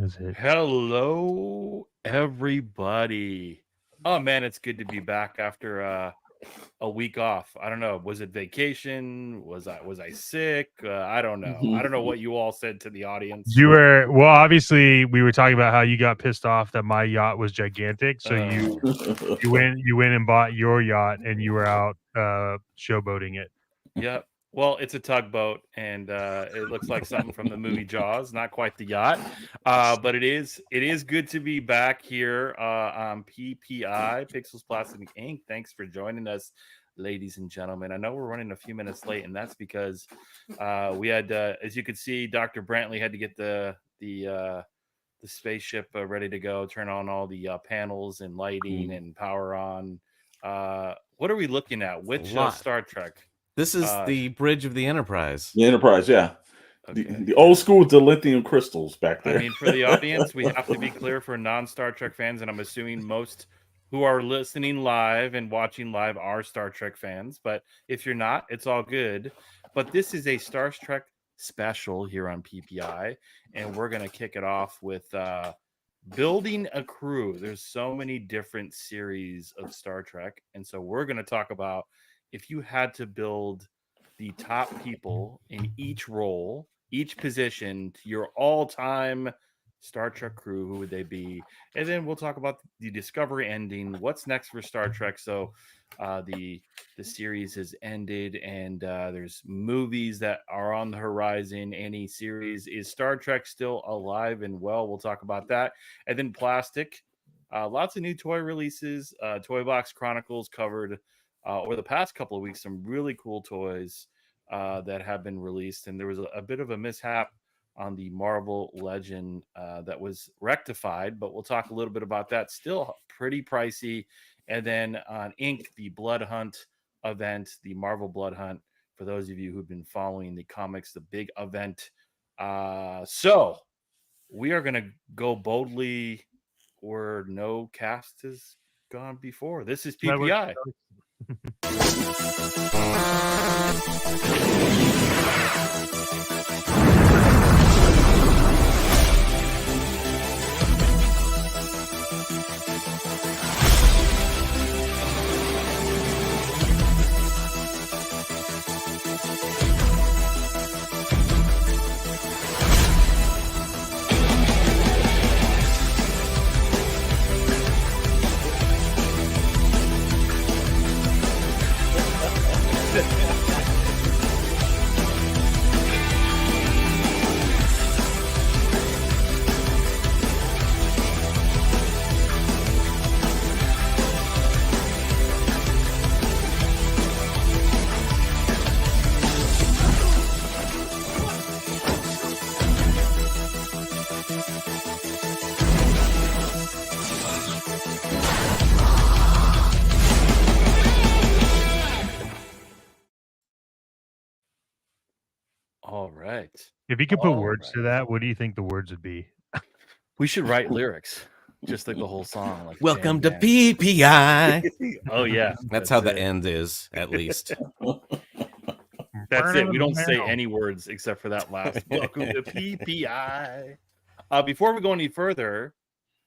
Is it? Hello, everybody. Oh man, it's good to be back after a week off. I don't know. Was it vacation? Was I sick? I don't know. I don't know what you all said to the audience. You were obviously we were talking about how you got pissed off that my yacht was gigantic, so you went and bought your yacht and you were out showboating it. Yep. Well, it's a tugboat, and it looks like something from the movie Jaws. Not quite the yacht, but it is good to be back here on PPI Pixels Plastic Ink. Thanks for joining us, ladies and gentlemen. I know we're running a few minutes late, and that's because we had, as you could see, Dr. Brantley had to get the spaceship ready to go, turn on all the panels and lighting and power on. What are we looking at? Which Star Trek? This is the bridge of the Enterprise. The Enterprise, yeah. Okay. The old school with the lithium crystals back there. I mean, for the audience, we have to be clear for non-Star Trek fans, and I'm assuming most who are listening live and watching live are Star Trek fans. But if you're not, it's all good. But this is a Star Trek special here on PPI, and we're going to kick it off with building a crew. There's so many different series of Star Trek, and so we're going to talk about if you had to build the top people in each role, each position to your all-time Star Trek crew, who would they be? And then we'll talk about the Discovery ending. What's next for Star Trek? So the series has ended, and there's movies that are on the horizon. Any series, is Star Trek still alive and well? We'll talk about that. And then plastic, lots of new toy releases. Toy Box Chronicles covered over the past couple of weeks some really cool toys that have been released, and there was a bit of a mishap on the Marvel Legend that was rectified, but we'll talk a little bit about that. Still pretty pricey. And then on Ink, the Blood Hunt event, the Marvel Blood Hunt, for those of you who've been following the comics, the big event. So we are going to go boldly where no cast has gone before. This is PPI. All right. If you could put words to that, what do you think the words would be? We should write lyrics, just like the whole song. Like Welcome to PPI. Oh yeah, that's how the end is, at least. That's it. We don't say any words except for that last. Welcome to PPI. Before we go any further,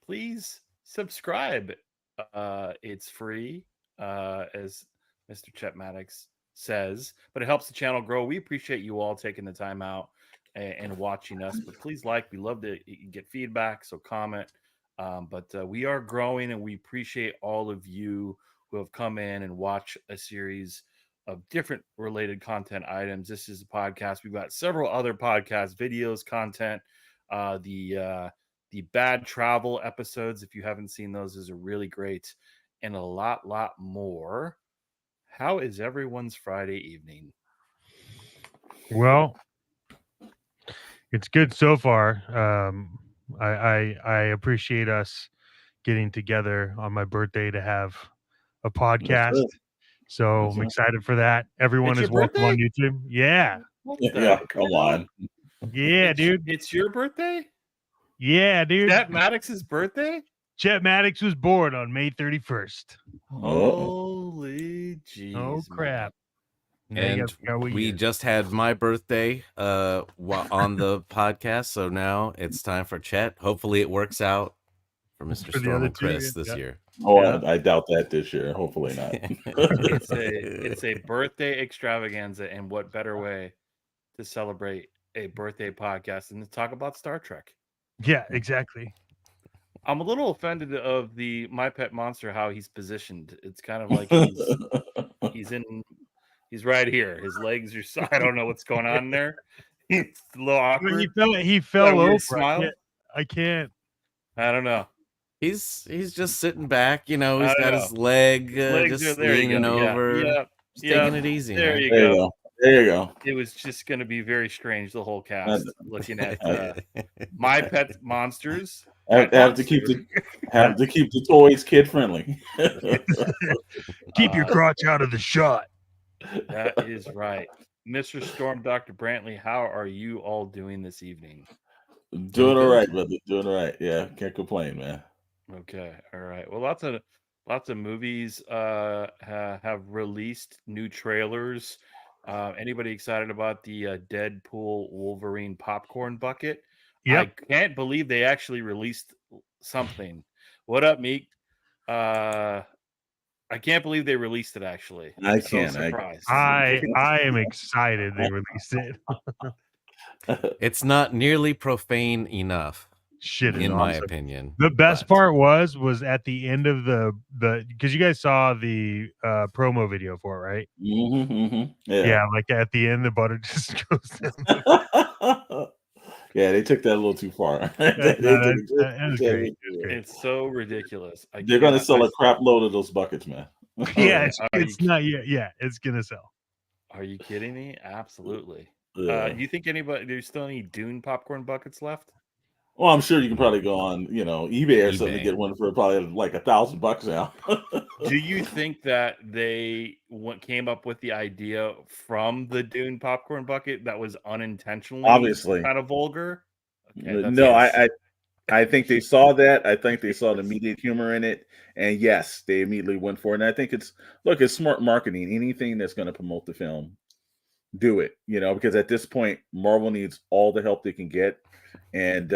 please subscribe. It's free, as Mr. Chet Maddox says, but it helps the channel grow. We appreciate you all taking the time out and watching us, but please we love to get feedback, so comment. But we are growing, and we appreciate all of you who have come in and watch a series of different related content items. This is a podcast. We've got several other podcasts, videos, content, the bad travel episodes. If you haven't seen those are really great, and a lot more. How is everyone's Friday evening? Well, it's good so far. I appreciate us getting together on my birthday to have a podcast. So I'm excited for that. Everyone is welcome on YouTube. Yeah. Yeah, come on. Yeah, dude. It's your birthday? Yeah, dude. Chet Maddox's birthday? Chet Maddox was born on May 31st. Holy jeez. Oh, crap. And we just had my birthday on the podcast, so now it's time for Chet. Hopefully it works out for Mr. Storm and Chris this year. Oh, yeah. I doubt that this year. Hopefully not. It's a birthday extravaganza, and what better way to celebrate a birthday podcast than to talk about Star Trek? Yeah, exactly. I'm a little offended of the My Pet Monster, how he's positioned. It's kind of like he's right here. His legs are I don't know what's going on there. It's a little awkward. He fell over. Smile. I can't. I don't know. He's just sitting back, He's got his leg just leaning over. Yeah. Taking it easy. There you go. There you go. It was just going to be very strange, the whole cast, looking at My Pet Monsters. Have to keep the toys kid friendly. Keep your crotch out of the shot. That is right. Mr. Storm, Dr. Brantley, how are you all doing this evening? Doing all right, brother. Doing all right. Yeah, can't complain, man. Okay, all right. Well, lots of movies have released new trailers. Anybody excited about the Deadpool Wolverine popcorn bucket? Yep. I can't believe they actually released something. What up, Meek? I can't believe they released it. Actually, I I'm can't. so surprised. I am excited they released it. It's not nearly profane enough. Shit, in my opinion. The best part was at the end of the because you guys saw the promo video for it, right? Yeah, like at the end, the butter just goes down. Yeah, they took that a little too far. It's so ridiculous. They're going to sell a crap load of those buckets, man. Yeah, it's not yet. Yeah, it's gonna sell. Are you kidding me? Absolutely. Yeah. Do you think there's still any Dune popcorn buckets left? Well, I'm sure you can probably go on, eBay or something to get one for probably like $1,000 now. Do you think that they came up with the idea from the Dune popcorn bucket that was unintentionally obviously kind of vulgar? Okay, no, I think they saw that. I think they saw the immediate humor in it, and yes, they immediately went for it. And I think it's smart marketing. Anything that's going to promote the film, do it. Because at this point, Marvel needs all the help they can get. And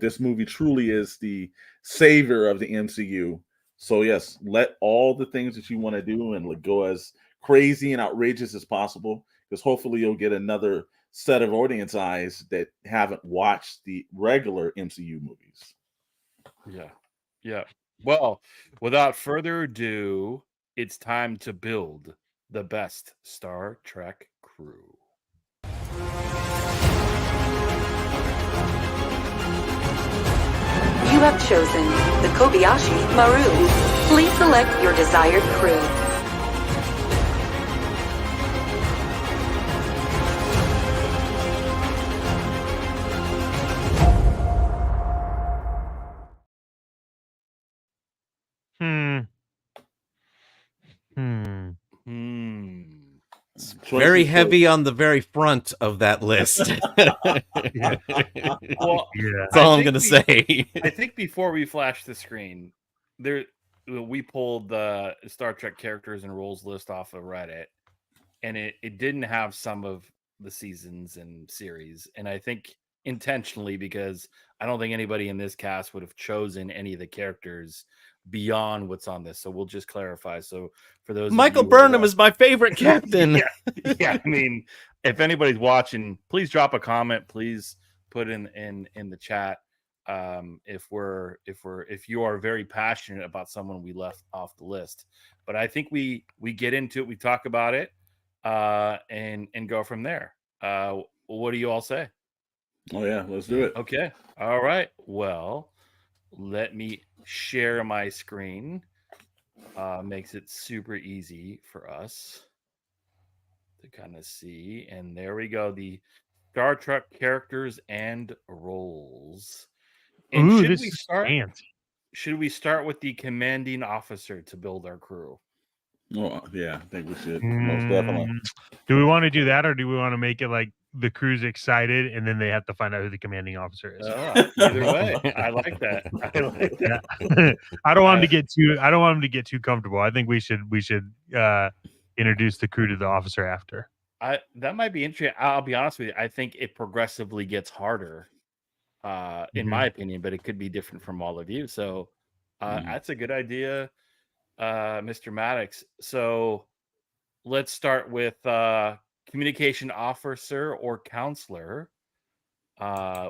this movie truly is the savior of the MCU. So yes, let all the things that you want to do and go as crazy and outrageous as possible, because hopefully you'll get another set of audience eyes that haven't watched the regular MCU movies. Yeah. Well, without further ado, it's time to build the best Star Trek crew. You have chosen the Kobayashi Maru. Please select your desired crew. Very heavy on the very front of that list. Well, that's all I'm gonna say. I think before we flash the screen, we pulled the Star Trek characters and roles list off of Reddit, and it didn't have some of the seasons and series, and I think intentionally, because I don't think anybody in this cast would have chosen any of the characters beyond what's on this. So we'll just clarify. So for those, Michael Burnham is my favorite captain. yeah. I mean, if anybody's watching, please drop a comment. Please put in the chat if you are very passionate about someone we left off the list. But I think we get into it, we talk about it, and go from there. What do you all say? Oh yeah, let's do it. Okay. All right. Well, let me share my screen. Makes it super easy for us to kind of see. And there we go. The Star Trek characters and roles. And Ooh, should we start with the commanding officer to build our crew? Oh yeah, I think we should. Most definitely. Do we want to do that, or do we want to make it like the crew's excited and then they have to find out who the commanding officer is? Either way, I like that. I don't want him to get too. I don't want him to get too comfortable. I think we should introduce the crew to the officer after. That might be interesting. I'll be honest with you. I think it progressively gets harder, in my opinion, but it could be different from all of you. So that's a good idea, Mr. Maddox. So let's start with communication officer or counselor.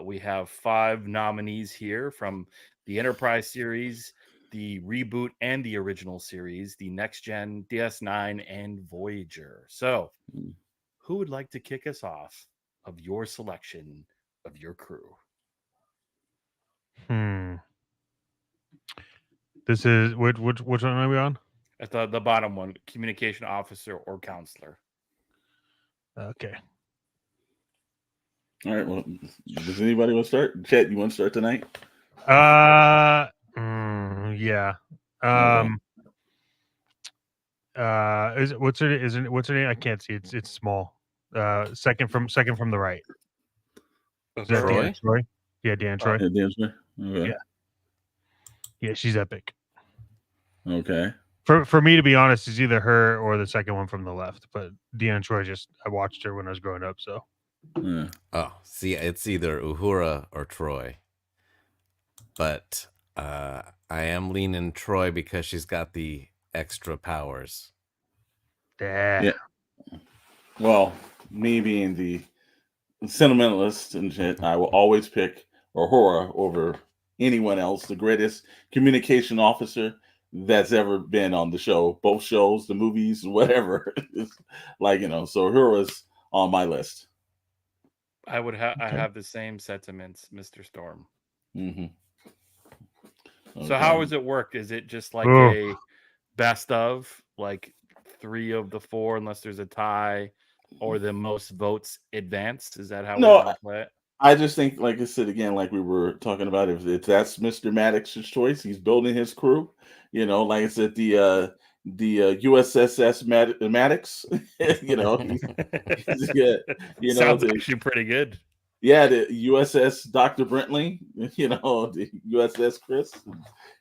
We have 5 nominees here from the Enterprise series, the reboot and the original series, the Next Gen, DS9, and Voyager. So, who would like to kick us off of your selection of your crew? This is which one are we on? At the bottom one, communication officer or counselor. Okay. All right. Well, does anybody want to start? Chet, you want to start tonight? Yeah. What's her name? I can't see. It's small. Second from the right. Is that Troy? Deanna Troy? Yeah, Deanna Troy. Yeah, Dan, okay. Yeah, she's epic. Okay. For me, to be honest, it's either her or the second one from the left. But Deanna Troy, I watched her when I was growing up. So. Yeah. Oh, see, it's either Uhura or Troy. But I am leaning Troy because she's got the extra powers. Yeah. Well, me being the sentimentalist and shit, I will always pick Uhura over anyone else. The greatest communication officer that's ever been on the show, both shows, the movies, whatever. It's like, so Uhura's on my list. I would have. I have the same sentiments, Mr. Storm. Mm-hmm. Okay. So how does it work? Is it just like a best of, like 3 of the 4, unless there's a tie, or the most votes advanced? Is that how we want to play it? I just think, like I said again, like we were talking about, if that's Mr. Maddox's choice, he's building his crew. Like I said, the USSS Maddox. Sounds actually pretty good. Yeah, the USS Dr. Brentley. The USS Chris,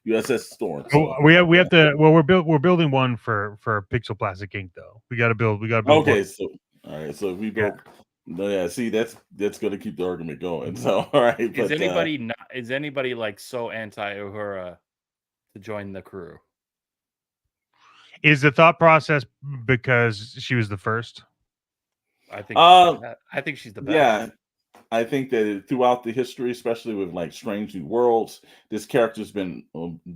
USS Storm. So, we have to. Well, we're building one for Pixel Plastic Inc. though. We got to build. Okay, one. so all right, so we built. Yeah, see, that's going to keep the argument going. So, all right. Is anybody like so anti Uhura to join the crew? Is the thought process because she was the first? I think she's the best. Yeah, I think that throughout the history, especially with like Strange New Worlds, this character's been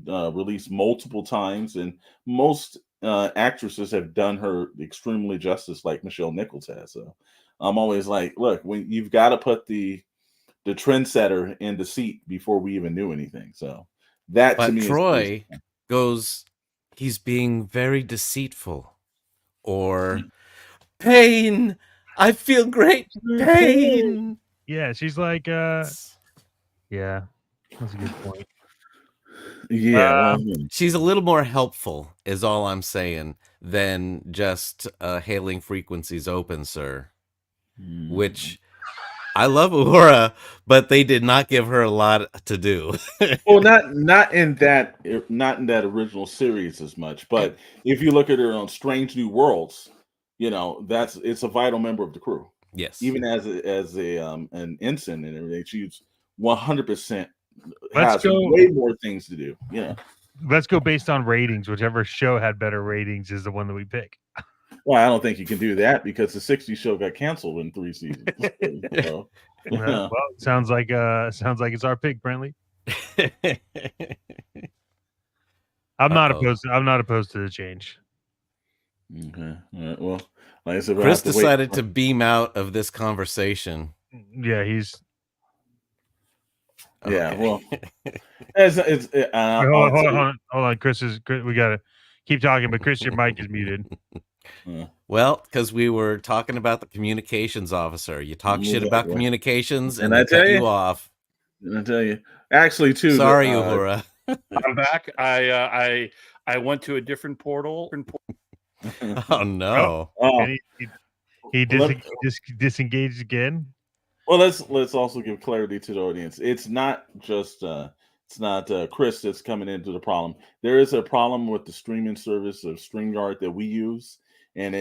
released multiple times, and most actresses have done her extremely justice, like Michelle Nichols has. So I'm always like, look, when you've got to put the trendsetter in the seat before we even knew anything. So that to me, Troy goes, he's being very deceitful, or pain. I feel great pain. Yeah, she's like, yeah, that's a good point. Yeah, she's a little more helpful, is all I'm saying, than just hailing frequencies open, sir. Which I love Uhura, but they did not give her a lot to do. Well, not in that original series as much, but if you look at her on Strange New Worlds, it's a vital member of the crew. Yes, even as an ensign and everything, she's 100% has way more things to do. Yeah, let's go based on ratings. Whichever show had better ratings is the one that we pick. Well, I don't think you can do that because the '60s show got canceled in 3 seasons. So, well, sounds like it's our pick, Brentley. I'm not opposed to the change. Okay. All right. Well, like I said, Chris decided to beam out of this conversation. Yeah, he's. Yeah. Okay. Well, hold on. Chris, we gotta keep talking, but Chris, your mic is muted. Well, because we were talking about the communications officer. You talk shit about communications, and I they cut you off. And I tell you, actually, too. Sorry, Uhura. I'm back. I went to a different portal. Oh no! He disengaged again. Well, let's also give clarity to the audience. It's not just Chris that's coming into the problem. There is a problem with the streaming service of StreamYard that we use, and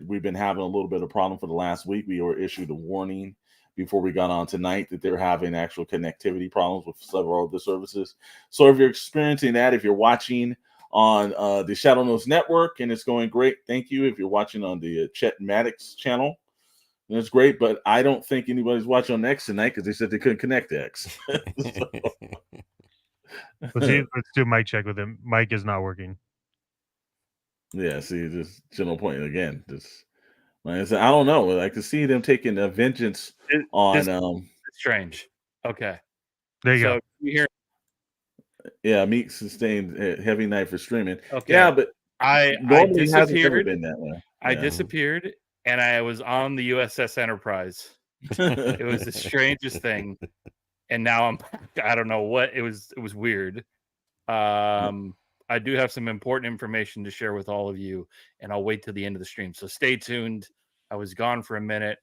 we've been having a little bit of problem for the last week. We were issued a warning before we got on tonight that they're having actual connectivity problems with several of the services. So if you're experiencing that, if you're watching on the Shadow News Network and it's going great, thank you. If you're watching on the Chet Maddox channel, it's great, but I don't think anybody's watching on X tonight because they said they couldn't connect to X. Let's do a mic check with him. Mic is not working. Yeah, see, just general point again. Just like I said, I don't know. Like to see them taking a vengeance on It's strange. Okay. There you So go. you hear yeah, Meek sustained heavy night for streaming. okay. Yeah, but I normally it hasn't ever disappeared. been that way. I Yeah. disappeared and I was on the USS Enterprise. It was the strangest thing. And now I'm I don't know what it was weird. I do have some important information to share with all of you, and I'll wait till the end of the stream. So stay tuned. I was gone for a minute.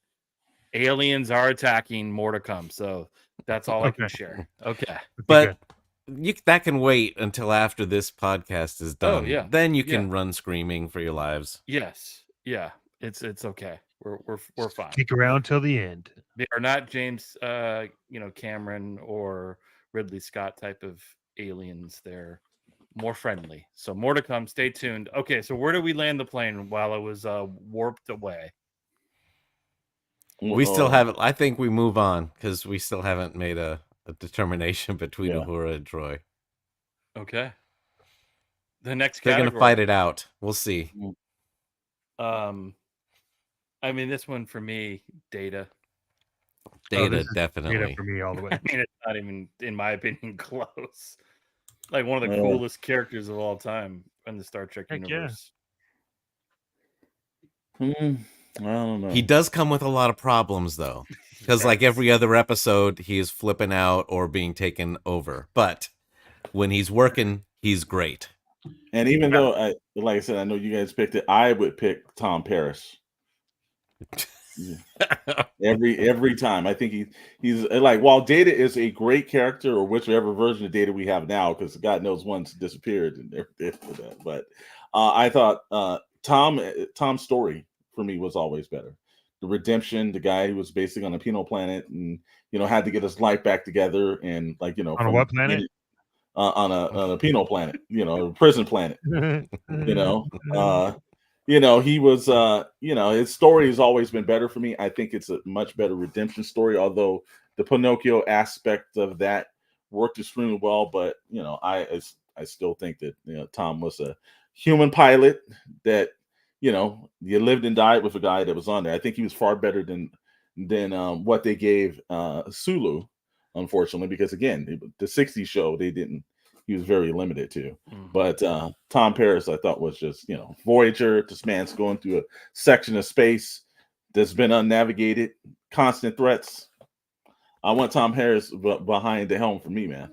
Aliens are attacking, more to come. So that's all I can share. Okay. But that can wait until after this podcast is done. Oh, yeah. Then you can run screaming for your lives. Yes. Yeah. It's okay. We're fine. Stick around till the end. They are not James Cameron or Ridley Scott type of aliens. They're more friendly. So more to come. Stay tuned. Okay, so where did we land the plane while it was warped away? We still haven't. I think we move on because we still haven't made a determination between Uhura and Troy. Okay. The next they're category. Gonna fight it out. We'll see. I mean, this one for me, Data. Data, definitely. Data for me all the way. I mean, it's not even, in my opinion, close. Like one of the coolest characters of all time in the Star Trek universe. I don't know. He does come with a lot of problems, though, because like every other episode, he is flipping out or being taken over. But when he's working, he's great. And even though, like I said, I know you guys picked it, I would pick Tom Paris. every time. I think he's like, while Data is a great character, or whichever version of Data we have now, because God knows one's disappeared and that. But I thought Tom's story for me was always better. The redemption, the guy who was basically on a penal planet and had to get his life back together, and like on a what planet? On a penal planet, a prison planet. He was, his story has always been better for me. I think it's a much better redemption story, although the Pinocchio aspect of that worked extremely well. But, I still think that, Tom was a human pilot that, you lived and died with a guy that was on there. I think he was far better than what they gave Sulu, unfortunately, because again, the 60s show, he was very limited to. But Tom Paris, I thought, was just, Voyager. This man's going through a section of space that's been unnavigated, constant threats. I want Tom Paris behind the helm for me, man.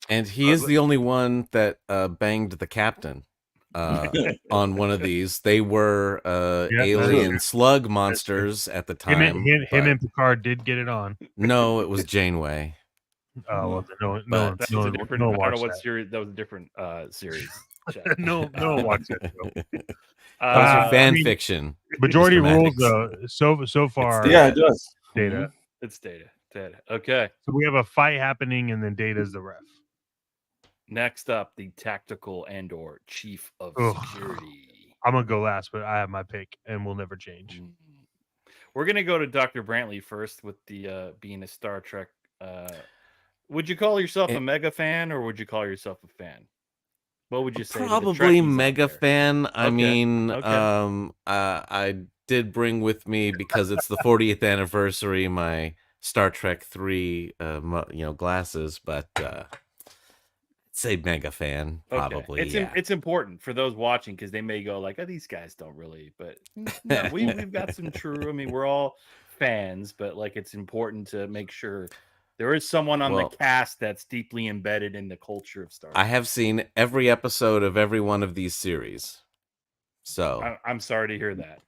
And he is the only one that banged the captain on one of these. They were alien slug monsters at the time. Him and Picard did get it on. No, it was Janeway. Oh well, I don't know what series. That was a different series. no watch that show. Those are fan fiction. Majority rules though. So far, it does. Data. It's Data. Okay. So we have a fight happening, and then Data's the ref. Next up, the tactical and/or chief of security. I'm gonna go last, but I have my pick, and we'll never change. We're gonna go to Dr. Brantley first with the being a Star Trek. Would you call yourself a mega fan, or would you call yourself a fan? What would you say? Probably mega fan. I mean, I did bring with me, because it's the 40th anniversary, my Star Trek 3, glasses, but I'd say mega fan, probably. It's important for those watching, because they may go like, "Oh, these guys don't really," but no, we've got some true. I mean, we're all fans, but like, it's important to make sure there is someone on the cast that's deeply embedded in the culture of Star Trek. I have seen every episode of every one of these series. So I'm sorry to hear that.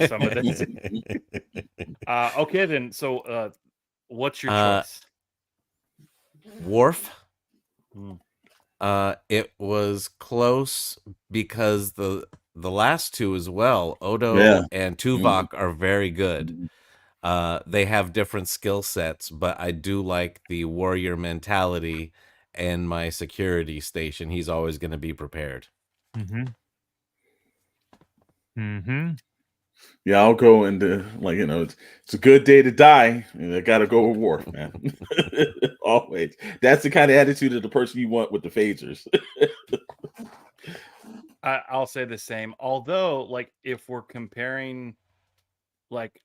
Some of this. Okay, then. So, what's your choice? Worf. It was close because the last two as well, Odo Yeah. and Tuvok, are very good. They have different skill sets, but I do like the warrior mentality and my security station. He's always going to be prepared. Mm-hmm. Mm-hmm. Yeah, I'll go into it's a good day to die, and I gotta go with Worf, man. Always. That's the kind of attitude of the person you want with the phasers. I'll say the same. Although, like, if we're comparing, like,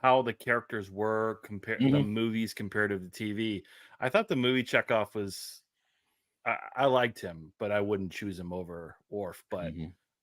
how the characters were the movies compared to the TV, I thought the movie Chekhov was. I liked him, but I wouldn't choose him over Worf. But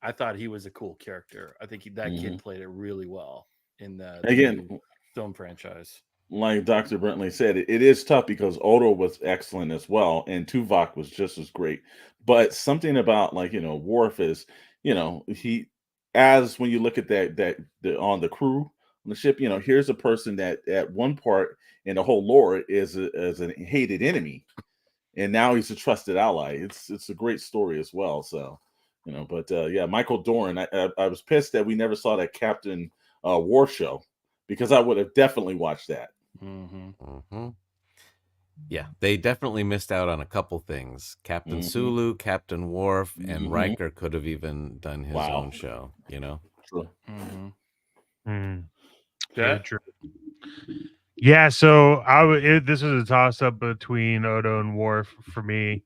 I thought he was a cool character. I think that kid played it really well in the Again, new film franchise. like Dr. Brentley said, it is tough because Odo was excellent as well, and Tuvok was just as great. But something about Worf is, he as when you look at on the crew on the ship, here's a person that at one part in the whole lore is a hated enemy, and now he's a trusted ally. It's a great story as well. So, but yeah, Michael Dorn. I was pissed that we never saw that Captain Worf show, because I would have definitely watched that. Yeah, they definitely missed out on a couple things. Captain Sulu, Captain Worf, and Riker could have even done his own show. True. Very true. Yeah, so this was a toss up between Odo and Worf for me,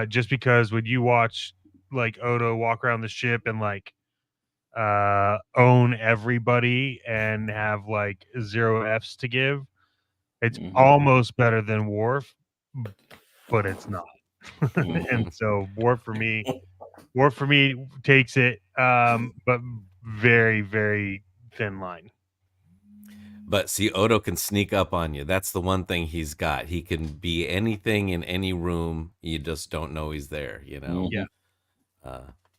just because when you watch like Odo walk around the ship and like own everybody and have like 0 Fs to give, it's almost better than Worf, but it's not. And so Worf for me takes it, but very, very thin line. But see, Odo can sneak up on you. That's the one thing he's got. He can be anything in any room. You just don't know he's there, Yeah.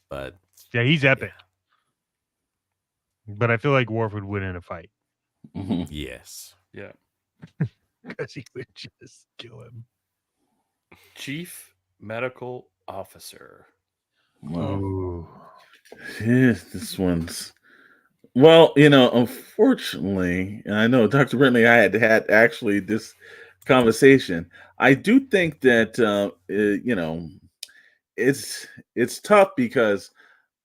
But yeah, he's epic. But I feel like Worf would win in a fight. Yes. Yeah. Because he would just kill him. Chief Medical Officer. Wow. Yes, this one's. Well, unfortunately, and I know Dr. Brentley, I had actually this conversation. I do think that it's tough because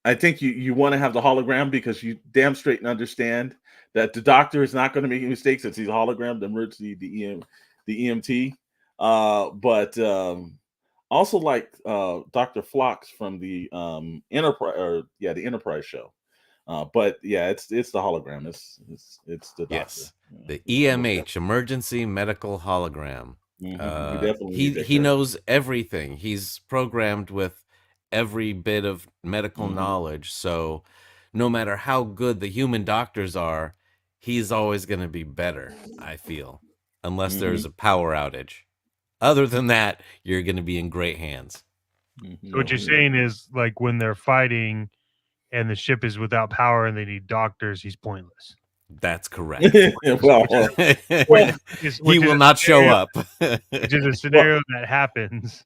I think you want to have the hologram, because you damn straight and understand that the doctor is not going to make any mistakes. It's the hologram, the emergency, the EMT. But also like Dr. Phlox from the Enterprise, the Enterprise show. But yeah, it's the hologram. It's the doctor. Yes, the EMH, Emergency Medical Hologram. He knows everything. He's programmed with every bit of medical knowledge. So no matter how good the human doctors are, he's always going to be better, I feel, unless there's a power outage. Other than that, you're going to be in great hands. So what you're saying is, like, when they're fighting and the ship is without power and they need doctors, he's pointless. That's correct. He will not show up. Which is a scenario that happens.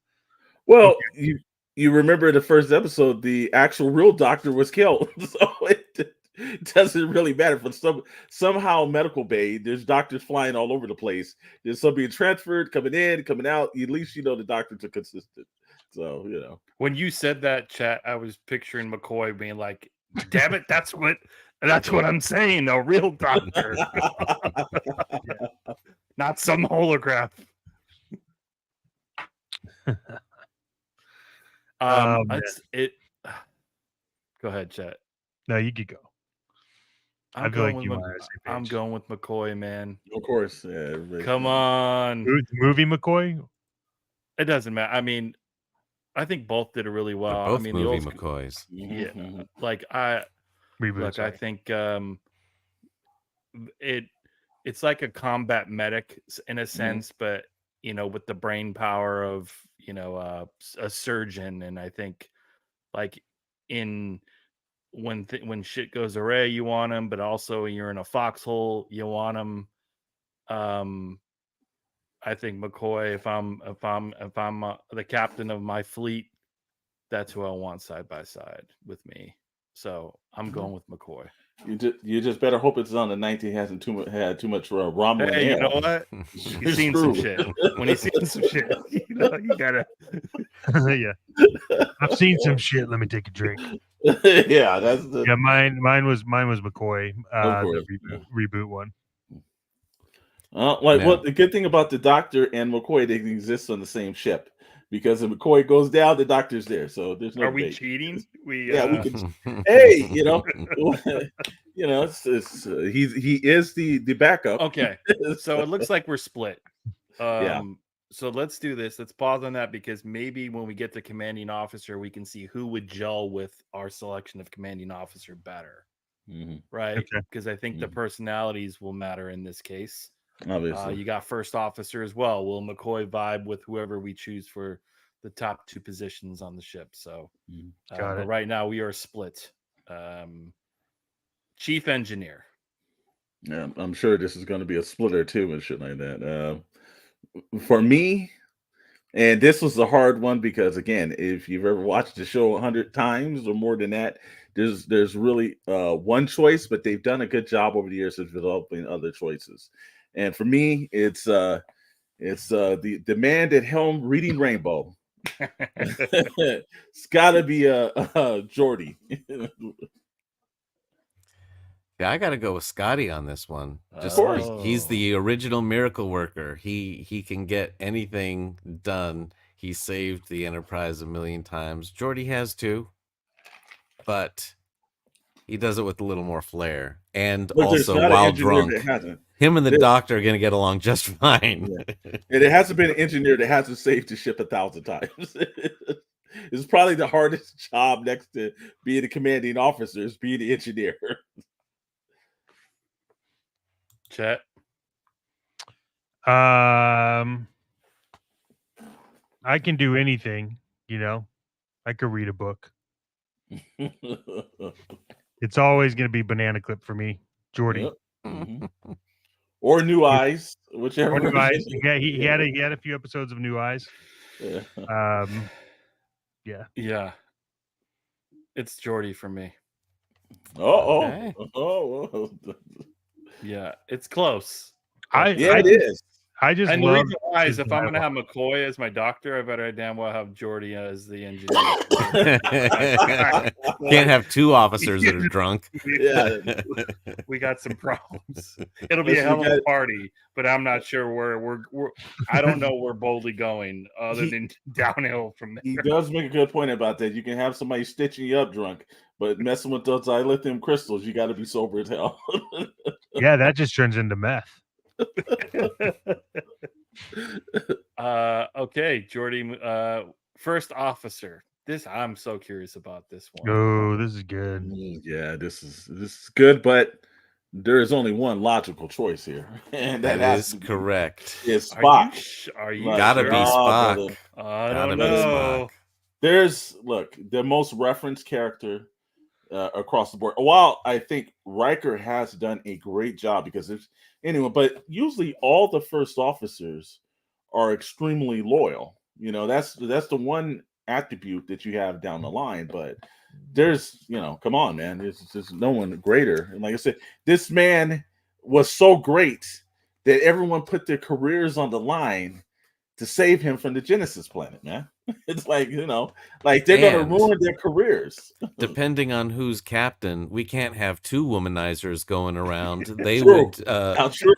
Well, you remember the first episode, the actual real doctor was killed, so it doesn't really matter. For somehow medical bay, there's doctors flying all over the place. There's some being transferred, coming in, coming out. At least the doctors are consistent. So when you said that, chat, I was picturing McCoy being like, "Damn it, that's what I'm saying. A real doctor, not some holograph." Go ahead, chat. No, you could go. I'm going with McCoy, man. Of course, yeah. Come on, movie McCoy. It doesn't matter. I mean, I think both did it really well. They're both I mean, movie the McCoys. Yeah, like I think it's like a combat medic in a sense, but with the brain power of a surgeon. And I think like when shit goes awry, you want him, but also you're in a foxhole, you want him. I think McCoy, if I'm the captain of my fleet, that's who I want side by side with me. So I'm going with McCoy. You just better hope it's on the night he hasn't had too much rum in the Hey, you air. know what? He's seen some shit. When he's seen some shit, you gotta. Yeah, I've seen some shit. Let me take a drink. Yeah, that's the Mine was McCoy. course, The reboot one. Yeah. The good thing about the Doctor and McCoy, they exist on the same ship. Because if McCoy goes down, the Doctor's there. So there's no Are we debate. cheating? We can. Hey, you know, he is the backup. Okay. So it looks like we're split. Yeah. So let's do this. Let's pause on that because maybe when we get to commanding officer, we can see who would gel with our selection of commanding officer better. Right? Okay. Because I think the personalities will matter in this case. Obviously. You got first officer as well. Will McCoy vibe with whoever we choose for the top 2 positions on the ship? So, Got but it. right now we are split. Chief engineer. Yeah, I'm sure this is going to be a splitter too and shit like that. For me, and this was a hard one because again, if you've ever watched the show 100 times or more than that, there's really one choice, but they've done a good job over the years of developing other choices. And for me, it's the man at helm reading Rainbow. It's got to be Geordi. Yeah, I got to go with Scotty on this one. Just Of course. he's the original miracle worker. He can get anything done. He saved the Enterprise a million times. Geordi has too, but he does it with a little more flair. And Look, also, while drunk, him and the Doctor are going to get along just fine. Yeah. And it hasn't been an engineer that hasn't saved the ship 1,000 times. It's probably the hardest job next to being a commanding officer is being the engineer. Chet. I can do anything, you know. I could read a book. It's always going to be Banana Clip for me, Geordi. Yep. Mm-hmm. Or New Eyes, whichever. Or New Eyes. Yeah, he had a few episodes of New Eyes. Yeah. Yeah. It's Geordi for me. Okay. Yeah, it's close. It is. I just and love the reason why is if I'm going to have McCoy as my doctor, I better damn well have Geordi as the engineer. Can't have 2 officers that are drunk. Yeah, we got some problems. It'll be a hell of a party, but I'm not sure where we're I don't know where boldly going other than downhill from there. He does make a good point about that. You can have somebody stitching you up drunk, but messing with those dilithium crystals, you got to be sober as hell. Yeah, that just turns into meth. Okay, Geordi, first officer. I'm so curious about this one. Oh, this is good. Yeah, this is good, but there is only one logical choice here, and that is correct. It's Spock. Are you gotta sure? be Spock? I don't know. There's the most referenced character across the board. While I think Riker has done a great job because but usually all the first officers are extremely loyal. You know, that's the one attribute that you have down the line. But there's, come on, man, there's no one greater. And like I said, this man was so great that everyone put their careers on the line to save him from the Genesis planet, man. It's like, they're going to ruin their careers. Depending on who's captain, we can't have 2 womanizers going around. They True.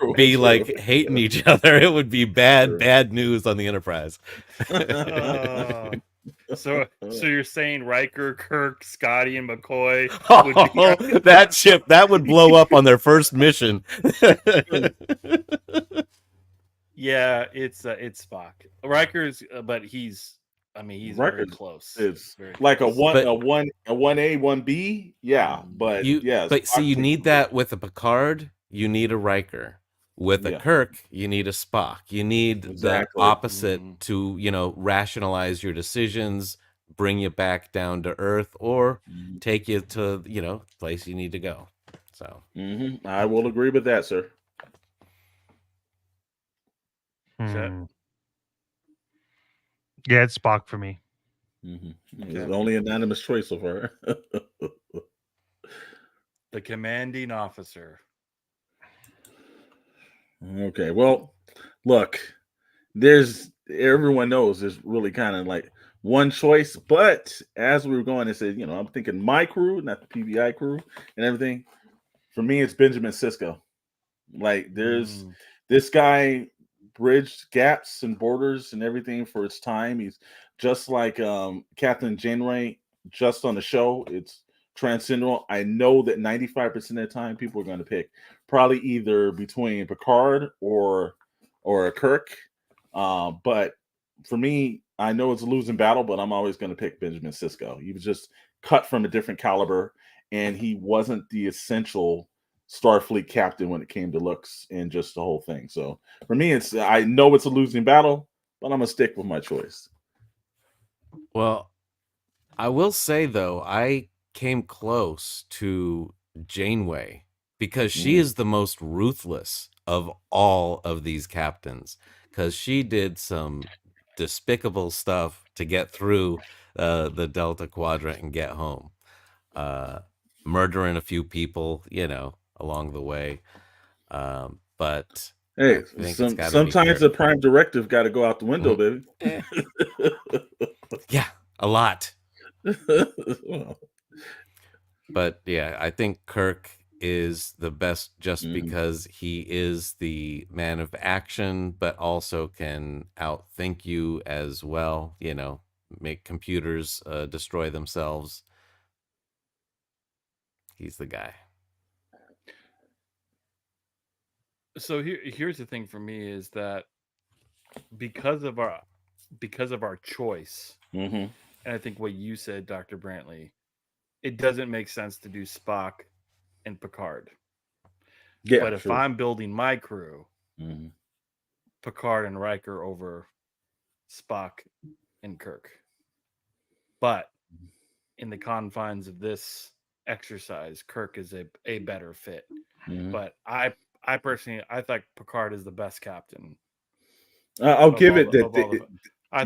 would be like hating each other. It would be bad news on the Enterprise. So you're saying Riker, Kirk, Scotty, and McCoy would be that ship that would blow up on their first mission. Yeah, it's Spock. Riker's, but he's very close. It's very like close. a 1A, 1B. Yeah, but you need that with a Picard. You need a Riker. With a Kirk, you need a Spock. You need the opposite to rationalize your decisions, bring you back down to Earth, or take you to the place you need to go. So I will agree with that, sir. Yeah, it's Spock for me. It's the only anonymous choice so far. The commanding officer. Okay, well, look, everyone knows there's really kind of like one choice, but as we were going, it said, I'm thinking my crew, not the PBI crew and everything. For me, it's Benjamin Sisko. Like, there's this guy bridged gaps and borders and everything for its time. He's just like Captain Janeway, just on the show. It's transcendental. I know that 95% of the time people are going to pick probably either between Picard or Kirk. But for me, I know it's a losing battle, but I'm always going to pick Benjamin Sisko. He was just cut from a different caliber, and he wasn't the essential Starfleet captain when it came to looks and just the whole thing. So for me, I know it's a losing battle, but I'm gonna stick with my choice. Well, I will say though, I came close to Janeway because she is the most ruthless of all of these captains, because she did some despicable stuff to get through the Delta Quadrant and get home, murdering a few people, along the way. But Hey, I think sometimes the prime directive got to go out the window, baby. Yeah, a lot. But yeah, I think Kirk is the best just because he is the man of action, but also can outthink you as well, make computers destroy themselves. He's the guy. So here's the thing for me is that because of our choice, and I think what you said, Dr. Brantley, it doesn't make sense to do Spock and Picard. Yeah, but if I'm building my crew, Picard and Riker over Spock and Kirk. But in the confines of this exercise, Kirk is a better fit. But I personally, I think Picard is the best captain. I'll give it that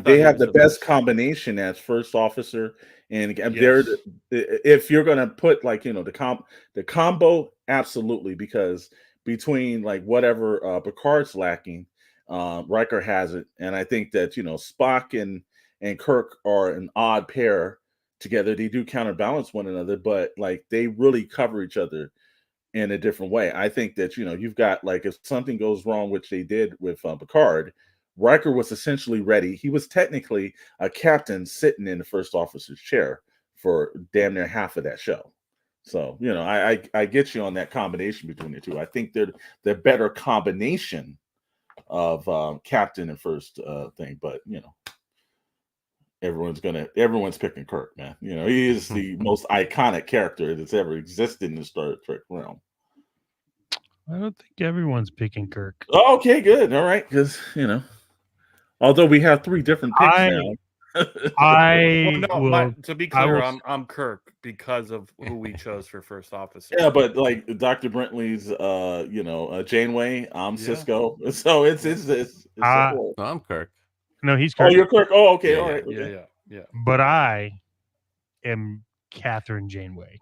they have the best combination as first officer, and they're if you're gonna put like the combo, absolutely, because between like whatever Picard's lacking, Riker has it, and I think that Spock and Kirk are an odd pair together. They do counterbalance one another, but like they really cover each other in a different way. I think that you've got like if something goes wrong, which they did with Picard, Riker was essentially ready. He was technically a captain sitting in the first officer's chair for damn near half of that show. So I get you on that combination between the two. I think they're the better combination of captain and first thing, but everyone's picking Kirk, man. He is the most iconic character that's ever existed in the Star Trek realm. I don't think everyone's picking Kirk. Oh, okay, good. All right, because although we have 3 different picks now. To be clear, I'm Kirk because of who we chose for first officer. Yeah, but like Dr. Brentley's, Janeway, I'm Sisko, so it's I'm Kirk. No, he's Kirk. Oh, you're Kirk. Oh, okay, all right, okay. Yeah. But I am Catherine Janeway.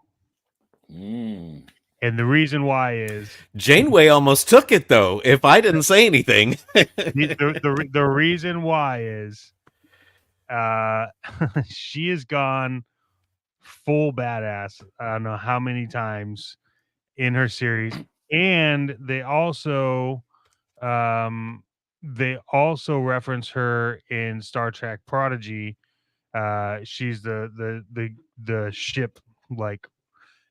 And the reason why is Janeway almost took it though. If I didn't say anything, the reason why is she has gone full badass. I don't know how many times in her series, and they also reference her in Star Trek Prodigy. She's the ship like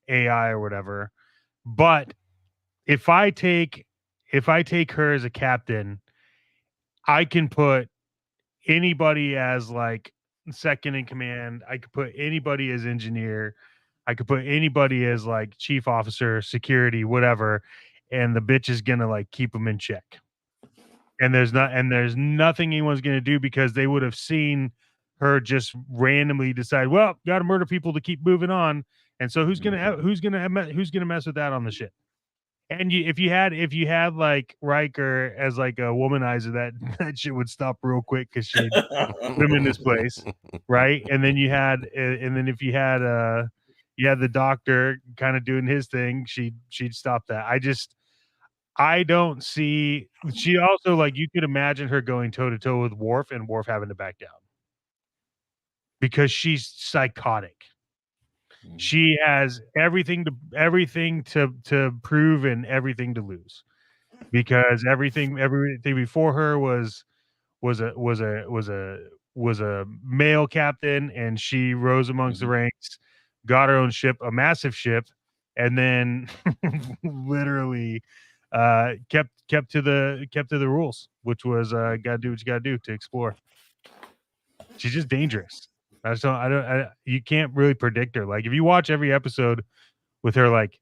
AI or whatever. But if I take her as a captain, I can put anybody as like second in command. I could put anybody as engineer. I could put anybody as like chief officer, security, whatever, and the bitch is gonna like keep them in check. And there's nothing anyone's gonna do because they would have seen her just randomly decide, well, got to murder people to keep moving on. And so who's gonna mess with that on the ship? And if you had like Riker as like a womanizer, that shit would stop real quick because she'd put him in this place, right? And then if you had you had the Doctor kind of doing his thing, she'd stop that. I don't see. She also, like, you could imagine her going toe to toe with Worf and Worf having to back down because she's psychotic. She has everything to prove and everything to lose because everything before her was a male captain, and she rose amongst the ranks, got her own ship, a massive ship, and then literally kept to the rules, which was gotta do what you gotta do to explore. She's just dangerous. You can't really predict her. Like, if you watch every episode with her, like,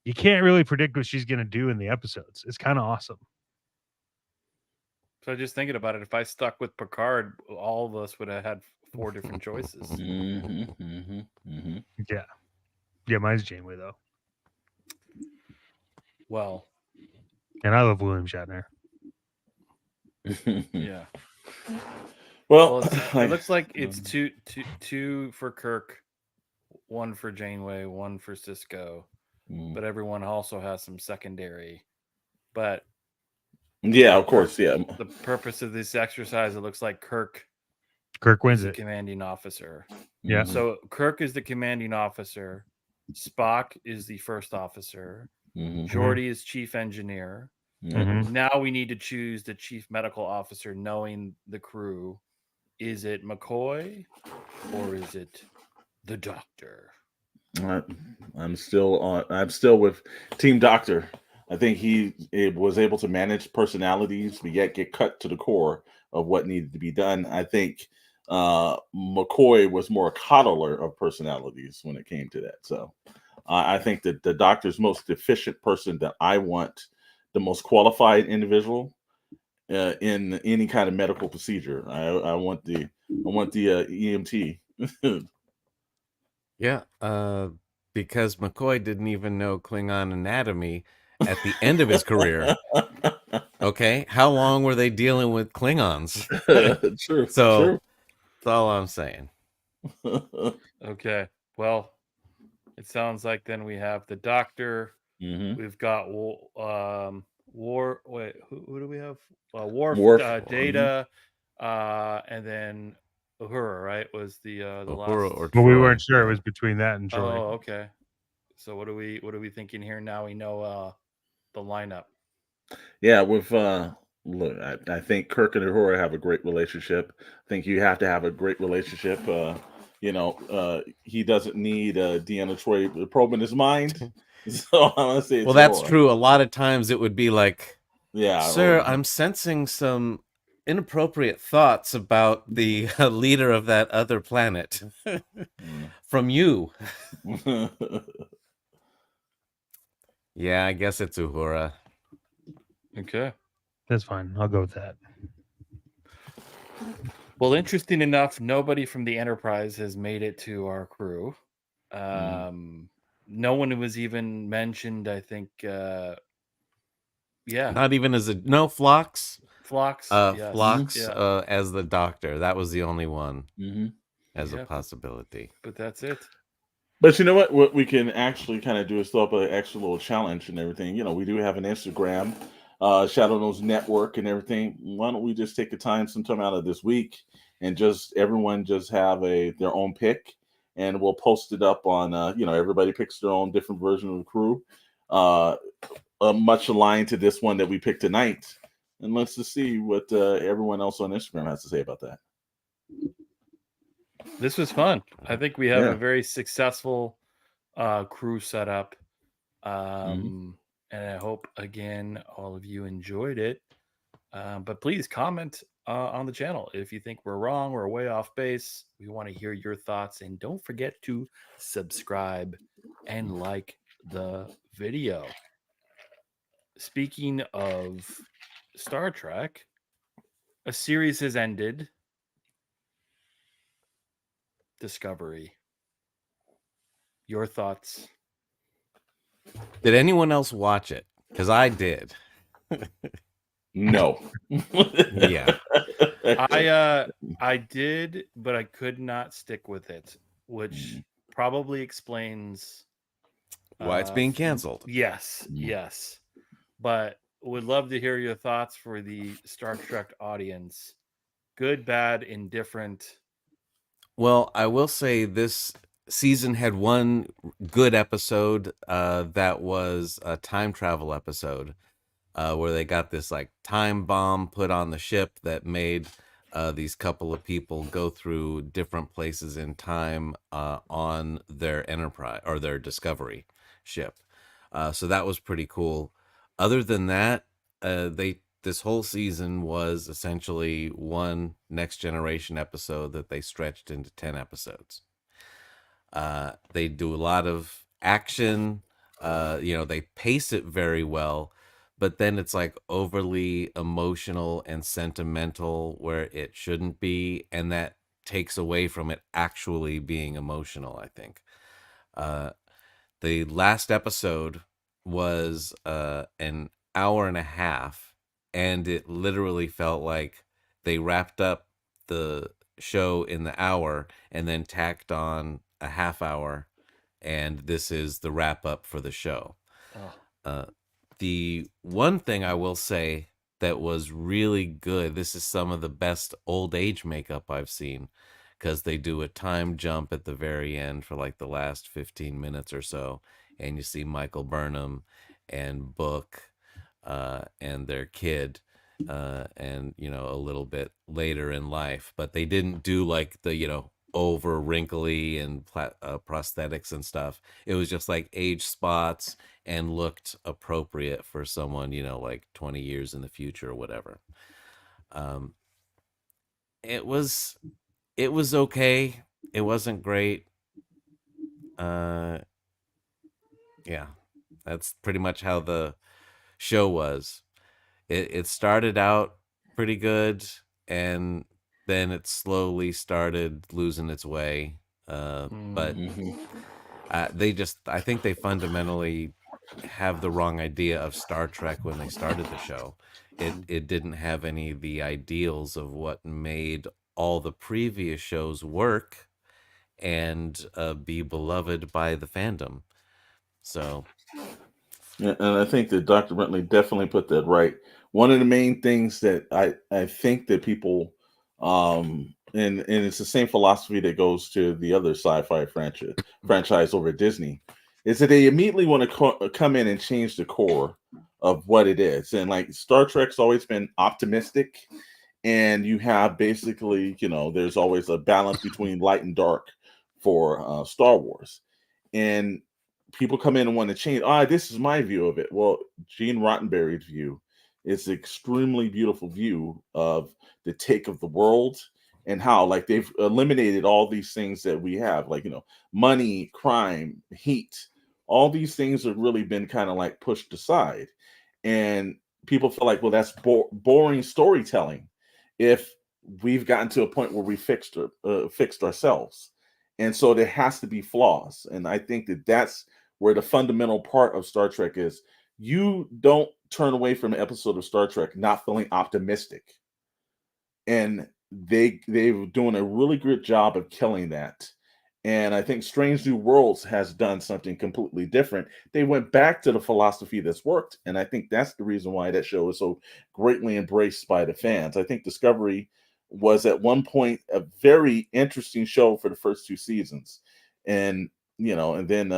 you can't really predict what she's gonna do in the episodes. It's kind of awesome. So just thinking about it, if I stuck with Picard, all of us would have had 4 different choices. Yeah, mine's Janeway though, Well, and I love William Shatner. yeah. Well, It looks like it's two for Kirk, 1 for Janeway, 1 for Cisco, but everyone also has some secondary. But yeah, of course, yeah. the purpose of this exercise, it looks like Kirk Wins is the it. commanding officer. Yeah. So Kirk is the commanding officer. Spock is the first officer. Geordi is chief engineer. Now we need to choose the chief medical officer, knowing the crew. Is it McCoy or is it the Doctor? I'm still with Team Doctor. I think he was able to manage personalities, but yet get cut to the core of what needed to be done. I think McCoy was more a coddler of personalities when it came to that. So I think that the Doctor's most efficient person that I want, the most qualified individual in any kind of medical procedure. I want the EMT. Yeah, because McCoy didn't even know Klingon anatomy at the end of his career. Okay, how long were they dealing with Klingons? True. So true. that's all I'm saying. Okay. Well, it sounds like then we have the Doctor. We've got War. Wait, who do we have? Worf, Data, and then Uhura. Right? Was the Uhura last? or Well, we Troy, weren't sure. yeah. It was between that and Troy. Oh, okay. So what are we thinking here? Now we know the lineup. Yeah, with look, I think Kirk and Uhura have a great relationship. I think you have to have a great relationship. He doesn't need Deanna Troy probing his mind. So I'm gonna say, Well, that's Uhura. true. A lot of times it would be like, Yeah, sir, Uhura. I'm sensing some inappropriate thoughts about the leader of that other planet from you. Yeah, I guess it's Uhura. Okay. That's fine. I'll go with that. Well, interesting enough, nobody from the Enterprise has made it to our crew. No one was even mentioned, I think. Yeah. Not even as Phlox. Phlox. Yes. Phlox Yeah. as the Doctor. That was the only one as a Yeah. possibility. But that's it. But you know what? What we can actually kind of do is throw up an extra little challenge and everything. We do have an Instagram, Shadow Knows Network and everything. Why don't we just take a time sometime out of this week and just everyone just have their own pick, and we'll post it up on everybody picks their own different version of the crew, much aligned to this one that we picked tonight. And let's just see what everyone else on Instagram has to say about that. This was fun. I think we have Yeah. a very successful crew setup. And I hope, again, all of you enjoyed it. But please comment on the channel if you think we're wrong or way off base. We want to hear your thoughts. And don't forget to subscribe and like the video. Speaking of Star Trek, a series has ended. Discovery. Your thoughts? Did anyone else watch it? Because I did. No. Yeah. I did, but I could not stick with it, which probably explains Why it's being canceled. Yes, yes. But would love to hear your thoughts for the Star Trek audience. Good, bad, indifferent. Well, I will say this season had one good episode that was a time travel episode where they got this like time bomb put on the ship that made these couple of people go through different places in time on their Enterprise or their Discovery ship. So that was pretty cool. Other than that, this whole season was essentially one Next Generation episode that they stretched into 10 episodes. They do a lot of action. They pace it very well, but then it's like overly emotional and sentimental where it shouldn't be, and that takes away from it actually being emotional, I think. The last episode was an hour and a half, and it literally felt like they wrapped up the show in the hour and then tacked on a half hour, and this is the wrap up for the show. The one thing I will say that was really good, this is some of the best old age makeup I've seen, because they do a time jump at the very end for like the last 15 minutes or so, and you see Michael Burnham and Book and their kid and a little bit later in life, but they didn't do like the over wrinkly and prosthetics and stuff. It was just like age spots and looked appropriate for someone like 20 years in the future or whatever. It was okay. It wasn't great. Yeah, that's pretty much how the show was. It started out pretty good, and then it slowly started losing its way. But I think they fundamentally have the wrong idea of Star Trek when they started the show. It didn't have any of the ideals of what made all the previous shows work and be beloved by the fandom. So, Yeah, and I think that Dr. Bentley definitely put that right. One of the main things that I think that people and it's the same philosophy that goes to the other sci-fi franchise over at Disney, is that they immediately want to come in and change the core of what it is. And like Star Trek's always been optimistic, and you have basically, there's always a balance between light and dark for Star Wars. And people come in and want to change. This is my view of it. Well, Gene Roddenberry's view is an extremely beautiful view of the take of the world and how like they've eliminated all these things that we have, like money, crime, heat. All these things have really been kind of like pushed aside, and people feel like, well, that's boring storytelling. If we've gotten to a point where we fixed ourselves, and so there has to be flaws, and I think that that's where the fundamental part of Star Trek is. You don't turn away from an episode of Star Trek not feeling optimistic, and they're doing a really good job of killing that. And I think Strange New Worlds has done something completely different. They went back to the philosophy that's worked, and I think that's the reason why that show is so greatly embraced by the fans. I think Discovery was at one point a very interesting show for the first two seasons, and and then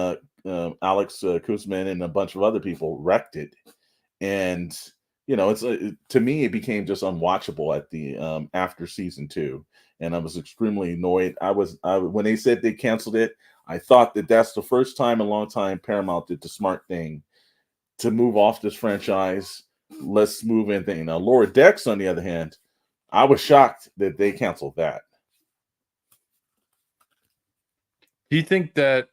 Alex Kuzman and a bunch of other people wrecked it, and it's to me it became just unwatchable at the after season 2, and I was extremely annoyed. I when they said they canceled it, I thought that that's the first time in a long time Paramount did the smart thing to move off this franchise. Let's move in thing. Now Lower Decks, on the other hand, I was shocked that they canceled that. Do you think that,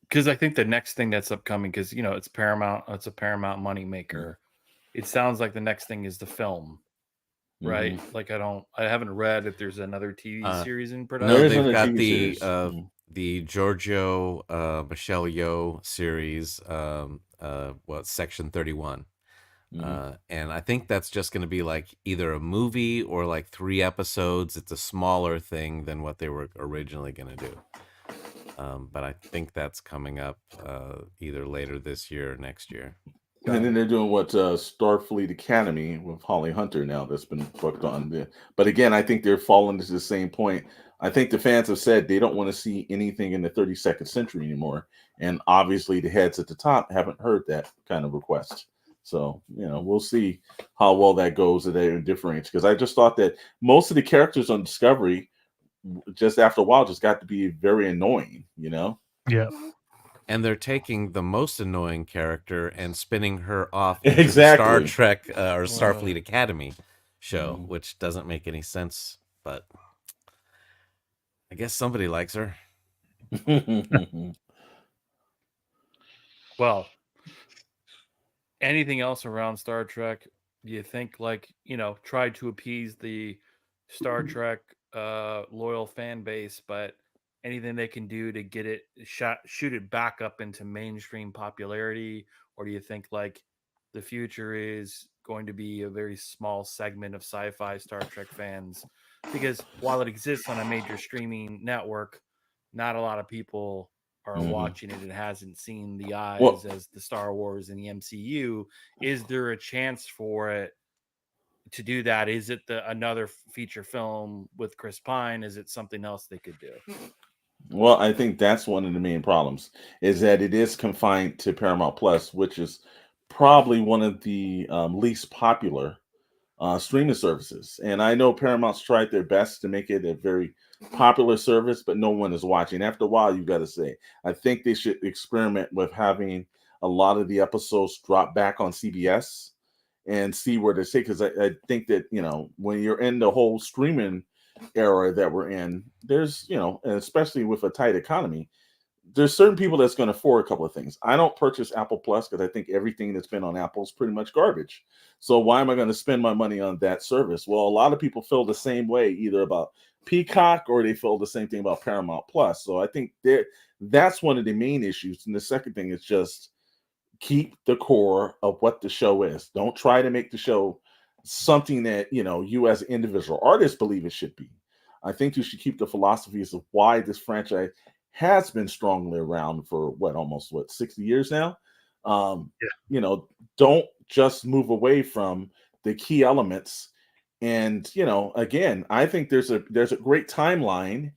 because I think the next thing that's upcoming, because it's Paramount, it's a Paramount money maker. It sounds like the next thing is the film, right? Like I haven't read if there's another TV series in production. No, they've got the Giorgio Michelle Yeoh series, Section 31. And I think that's just going to be like either a movie or like 3 episodes. It's a smaller thing than what they were originally going to do. but I think that's coming up either later this year or next year. And then they're doing what Starfleet Academy with Holly Hunter now that's been booked on. But again, I think they're falling into the same point. I think the fans have said they don't want to see anything in the 32nd century anymore. And obviously the heads at the top haven't heard that kind of request. So, we'll see how well that goes at a different age. Because I just thought that most of the characters on Discovery, just after a while, just got to be very annoying, Yeah. And they're taking the most annoying character and spinning her off into the Exactly. Star Trek or Starfleet Academy show, which doesn't make any sense. But I guess somebody likes her. Well, anything else around Star Trek? Do you think, try to appease the Star Trek loyal fan base, but anything they can do to get it shoot it back up into mainstream popularity, or do you think the future is going to be a very small segment of sci-fi Star Trek fans? Because while it exists on a major streaming network, not a lot of people are watching it and hasn't seen the eyes as the Star Wars and the MCU. Is there a chance for it to do that? Is it another feature film with Chris Pine? Is it something else they could do? Well, I think that's one of the main problems is that it is confined to Paramount Plus, which is probably one of the least popular streaming services. And I know Paramount's tried their best to make it a very popular service, but no one is watching. After a while, you got to say, I think they should experiment with having a lot of the episodes drop back on CBS and see where they say. Because I think that, when you're in the whole streaming era that we're in, there's, and especially with a tight economy, there's certain people that's going to afford a couple of things. I don't purchase Apple Plus because I think everything that's been on Apple is pretty much garbage. So why am I going to spend my money on that service? Well, a lot of people feel the same way either about Peacock or they feel the same thing about Paramount Plus. So I think that's one of the main issues. And the second thing is just keep the core of what the show is. Don't try to make the show something that, you as an individual artist believe it should be. I think you should keep the philosophies of why this franchise has been strongly around for almost 60 years now. Don't just move away from the key elements. And again, I think there's a great timeline,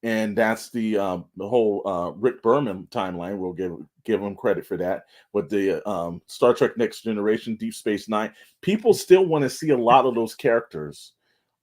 and that's the whole Rick Berman timeline. We'll give him credit for that. With the Star Trek Next Generation, Deep Space Nine, people still want to see a lot of those characters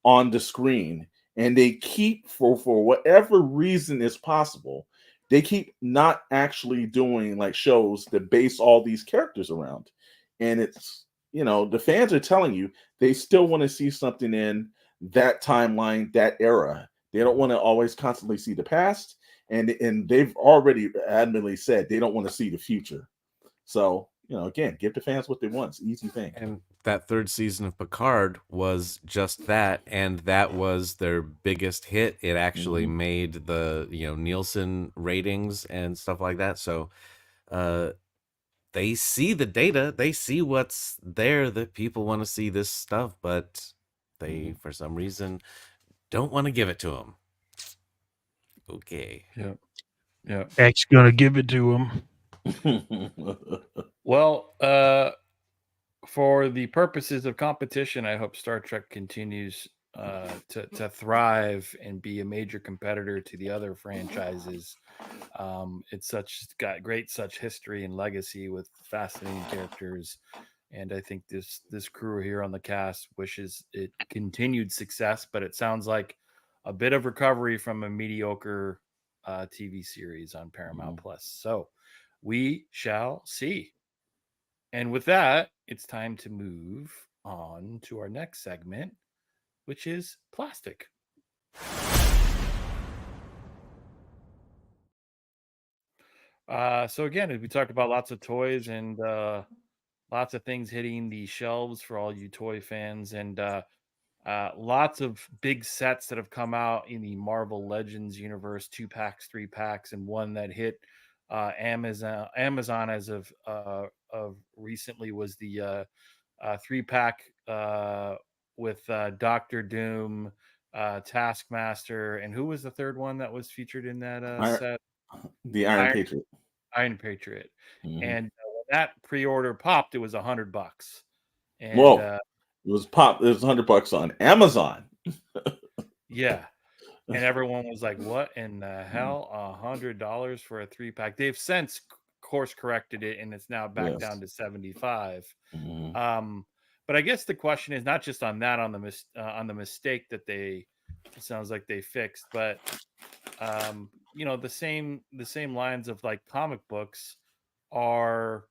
on the screen, and they keep for whatever reason is possible, they keep not actually doing shows that base all these characters around. And it's the fans are telling you they still want to see something in that timeline, that era. They don't want to always constantly see the past, and they've already adamantly said they don't want to see the future. So again, give the fans what they want. It's an easy thing. And that third season of Picard was just that, and that was their biggest hit. It actually made the Nielsen ratings and stuff like that. So they see the data, they see what's there, that people want to see this stuff, but they for some reason don't want to give it to them. Okay. Yeah. X gonna give it to him. Well, for the purposes of competition, I hope Star Trek continues to thrive and be a major competitor to the other franchises. It's got great history and legacy with fascinating characters, and I think this crew here on the cast wishes it continued success. But it sounds like a bit of recovery from a mediocre TV series on Paramount Plus. So we shall see. And with that, it's time to move on to our next segment, which is plastic. So again, we talked about lots of toys and lots of things hitting the shelves for all you toy fans, and lots of big sets that have come out in the Marvel Legends universe, 2-packs, 3-packs, and one that hit Amazon as of recently was the 3-pack with Doctor Doom, Taskmaster, and who was the third one that was featured in that set? The Iron Iron Patriot. Iron Patriot, Mhm. and when that pre-order popped, it was $100, and Well, it was $100 on Amazon. yeah, and everyone was like, "What in the hell? $100 for a 3-pack?" They've since course corrected it, and it's now back Yes. down to 75. Mhm. But I guess the question is not just on that, on the mistake that it sounds like they fixed, but the same lines of like comic books are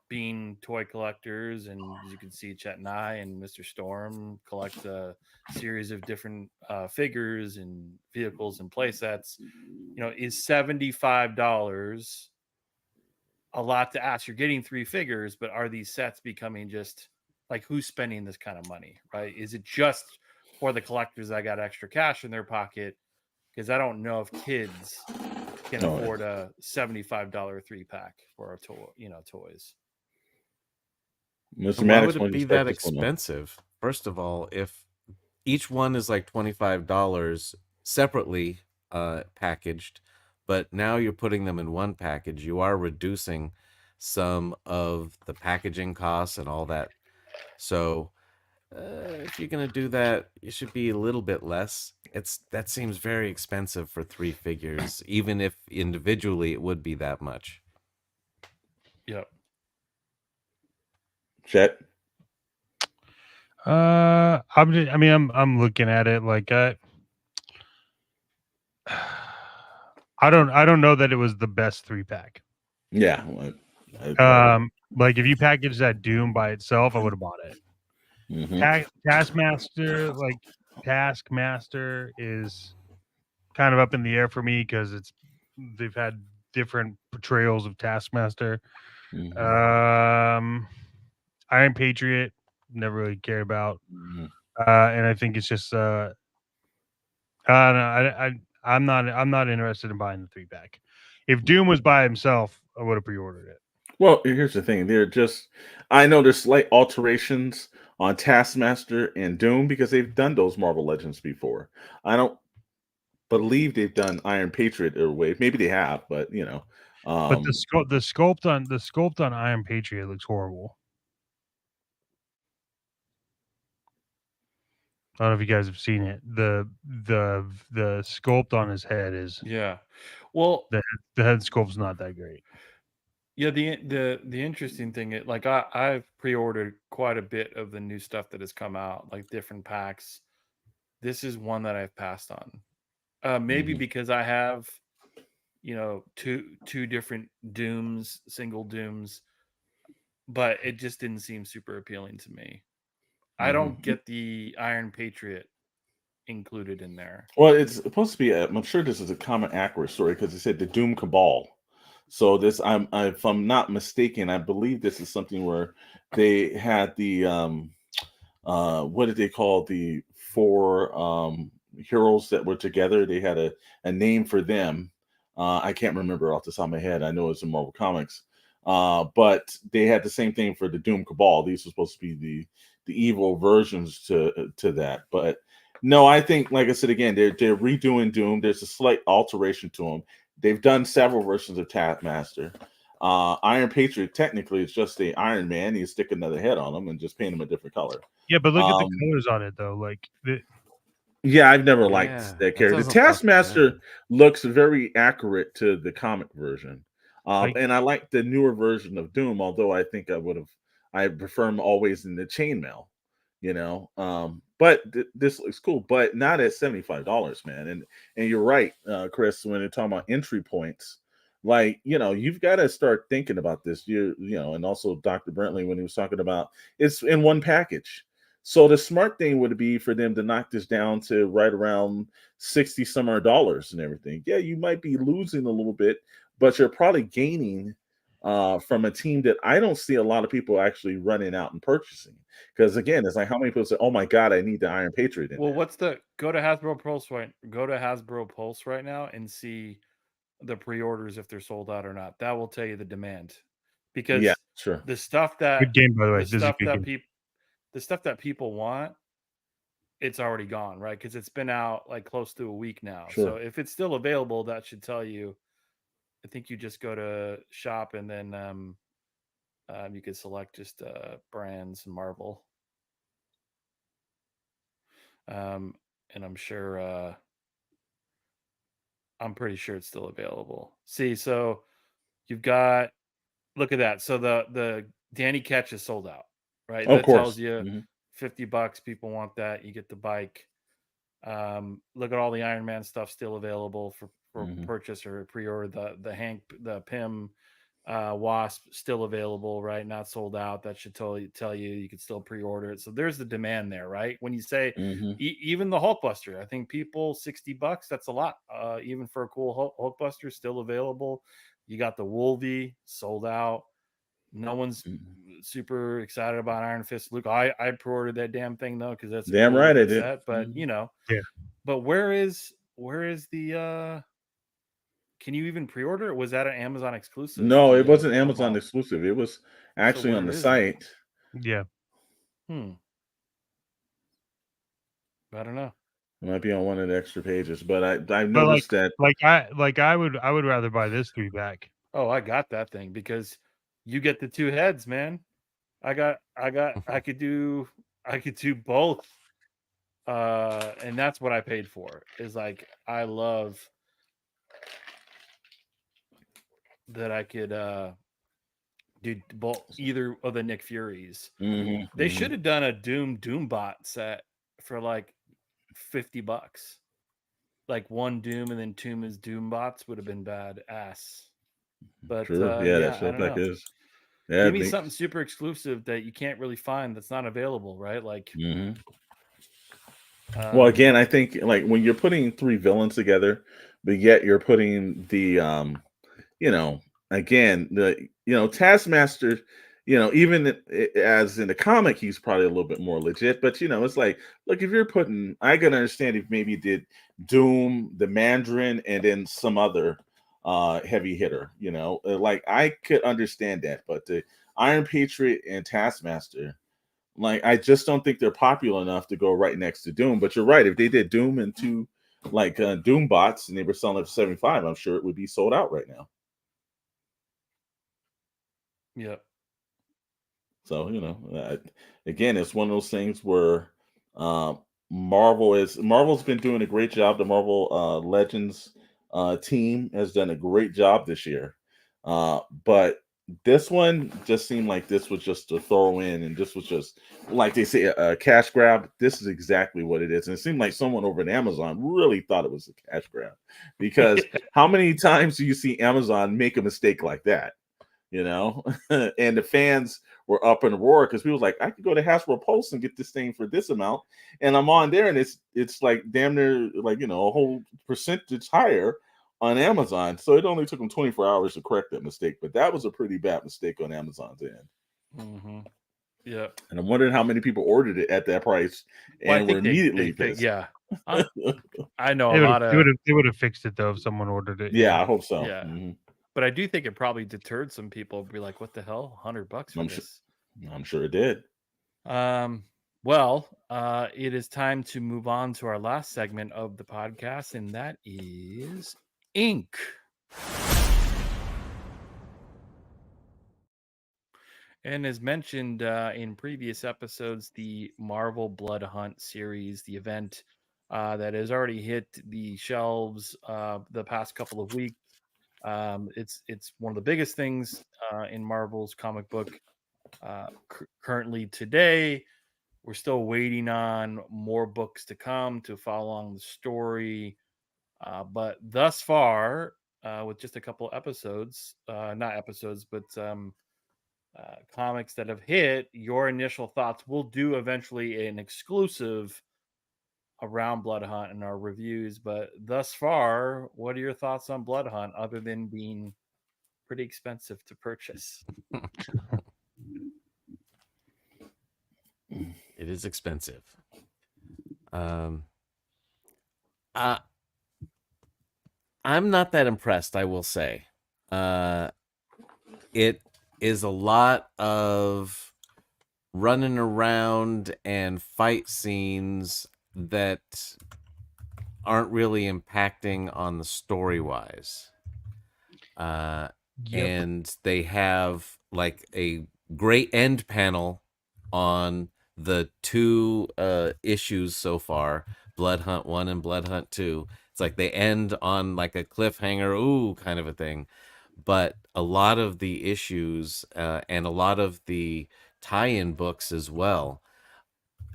being toy collectors, and as you can see, Chet and I and Mr. Storm collect a series of different figures and vehicles and play sets. Is $75 a lot to ask? You're getting 3 figures, but are these sets becoming just like, who's spending this kind of money, right? Is it just for the collectors that got extra cash in their pocket? Because I don't know if kids can Oh, afford a $75 3-pack for a toys. Mr. Why Maddox, would why it don't you be start that this one off? expensive? First of all, if each one is like $25 separately packaged, but now you're putting them in one package, you are reducing some of the packaging costs and all that. So if you're gonna do that, it should be a little bit less. That seems very expensive for 3 figures, even if individually it would be that much. Yep. Chet? I'm looking at it like I don't know that it was the best 3-pack. Yeah. Well, Like if you package that Doom by itself, I would have bought it. mhm. Taskmaster is kind of up in the air for me because they've had different portrayals of Taskmaster. Mhm. Iron Patriot, never really cared about, Mhm. and I think it's just I don't know, I'm not interested in buying the 3-pack. If Doom was by himself, I would have pre-ordered it. Well, here's the thing. I know there's slight alterations on Taskmaster and Doom because they've done those Marvel Legends before. I don't believe they've done Iron Patriot or Wave. Maybe they have, but But um, the sculpt on Iron Patriot looks horrible. I don't know if you guys have seen it. The sculpt on his head is Yeah. Well, the head sculpt's not that great. yeah, the interesting thing is, like, I've pre-ordered quite a bit of the new stuff that has come out, like different packs. This is one that I've passed on. Maybe mhm. because I have, two different Dooms, single Dooms, but it just didn't seem super appealing to me. I don't Mhm. get the Iron Patriot included in there. Well, it's supposed to be. I'm sure this is a common accurate story because it said the Doom Cabal. So if I'm not mistaken, I believe this is something where they had the what did they call the 4 heroes that were together? They had a name for them. I can't remember off the top of my head. I know it's in Marvel Comics. But they had the same thing for the Doom Cabal. These were supposed to be the evil versions to that. But no, I think, like I said again, they're redoing Doom. There's a slight alteration to them. They've done several versions of Taskmaster. Iron Patriot technically is just the Iron Man. You stick another head on him and just paint him a different color. Yeah, but look at the Um, colors on it though. Like yeah, I've never liked Yeah, that that character. The doesn't look Taskmaster good. looks very accurate to the comic version. like And I like the newer version of Doom, although I think I prefer him always in the chainmail, but this looks cool, but not at $75, man. And you're right, Chris, when you're talking about entry points, like, you've got to start thinking about this. And also Dr. Brentley, when he was talking about it's in one package. So the smart thing would be for them to knock this down to right around 60 some odd dollars and everything. Yeah, you might be losing a little bit, but you're probably gaining from a team that I don't see a lot of people actually running out and purchasing. Because again, it's like how many people say, "Oh my God, I need the Iron Patriot in Well, there." go to Hasbro Pulse right now and see the pre-orders if they're sold out or not. That will tell you the demand, Yeah, because sure. the stuff that good game by the way. the This is a stuff good that game. people the stuff that people want, it's already gone, right? Because it's been out like close to a week now. So Sure. if it's still available, that should tell you I think you just go to shop and then you could select just brands and Marvel. And I'm sure I'm pretty sure it's still available. See, so you've got look at that. So the Danny Ketch is sold out, right? Of That tells course. you Hmm. $50 people want that. You get the bike. Look at all the Iron Man stuff still available for Hmm. purchase or pre-order. The Pym Wasp still available, right? Not sold out. That should totally tell you can still pre-order it. So there's the demand there, right? When you say Hmm. even the Hulkbuster, I think people $60, that's a lot. Even for a cool Hulkbuster, still available. You got the Wolvie sold out. No one's super excited about Iron Fist Luke. I pre-ordered that damn thing though because that's a Damn cool right I looking did. set. But Mhm. you know, Yeah. but where is the? Can you even pre-order it? Was that an Amazon exclusive? No, it The wasn't Purple Amazon Hulk? exclusive. It was So actually on where the is it? site. Yeah. I don't know. It might be on one of the extra pages, but I've But noticed that. I would rather buy this 3-pack. Oh, I got that thing because you get the two heads, man. I could do both. And that's what I paid for. Is like I love that I could do both either of the Nick Furies. Mhm, They mhm. should have done a Doombot set for like $50. Like one Doom and then two as Doombots would have been badass. But Sure, yeah, that yeah, I show don't pack know. is. Yeah, Give me something super exclusive that you can't really find that's not available, right? Like Mhm. Well, again, I think like when you're putting three villains together, but yet you're putting the you know, again, Taskmaster, even as in the comic, he's probably a little bit more legit. But it's like, look, if you're putting, I can understand if maybe you did Doom, the Mandarin, and then some other heavy hitter. Like I could understand that, but the Iron Patriot and Taskmaster, like I just don't think they're popular enough to go right next to Doom. But you're right, if they did Doom and two like Doom bots and they were selling it for 75, I'm sure it would be sold out right now. Yep. So again, it's one of those things where Marvel's been doing a great job. The Marvel Legends team has done a great job this year, but this one just seemed like this was just a throw in, and this was just like they say a cash grab. This is exactly what it is, and it seemed like someone over at Amazon really thought it was a cash grab, because how many times do you see Amazon make a mistake like that? And the fans were up in a roar because people was like, I could go to Hasbro Pulse and get this thing for this amount, and I'm on there and it's like damn near like a whole percentage higher on Amazon. So it only took them 24 hours to correct that mistake, but that was a pretty bad mistake on Amazon's end. Mm-hmm. Yeah. And I'm wondering how many people ordered it at that price Well, I and were think they immediately pick, pissed. yeah. I know a lot of They would have fixed it though if someone ordered it. Yeah, I hope so. yeah. But I do think it probably deterred some people. Be like, "What the hell? $100 for this?" I'm sure it did. Well, it is time to move on to our last segment of the podcast, and that is Ink. And as mentioned in previous episodes, the Marvel Blood Hunt series, the event that has already hit the shelves the past couple of weeks. It's one of the biggest things in Marvel's comic book currently today. We're still waiting on more books to come to follow along the story. But thus far, with just a couple episodes, not episodes, but comics that have hit, your initial thoughts. We'll do eventually an exclusive around Blood Hunt in our reviews. But thus far, what are your thoughts on Blood Hunt other than being pretty expensive to purchase? It is expensive. I'm not that impressed, I will say. It is a lot of running around and fight scenes that aren't really impacting on the story wise. uh, Yep. and they have like a great end panel on the two issues so far, Blood Hunt 1 and Blood Hunt 2. It's like they end on like a cliffhanger, ooh, kind of a thing. But a lot of the issues and a lot of the tie-in books as well,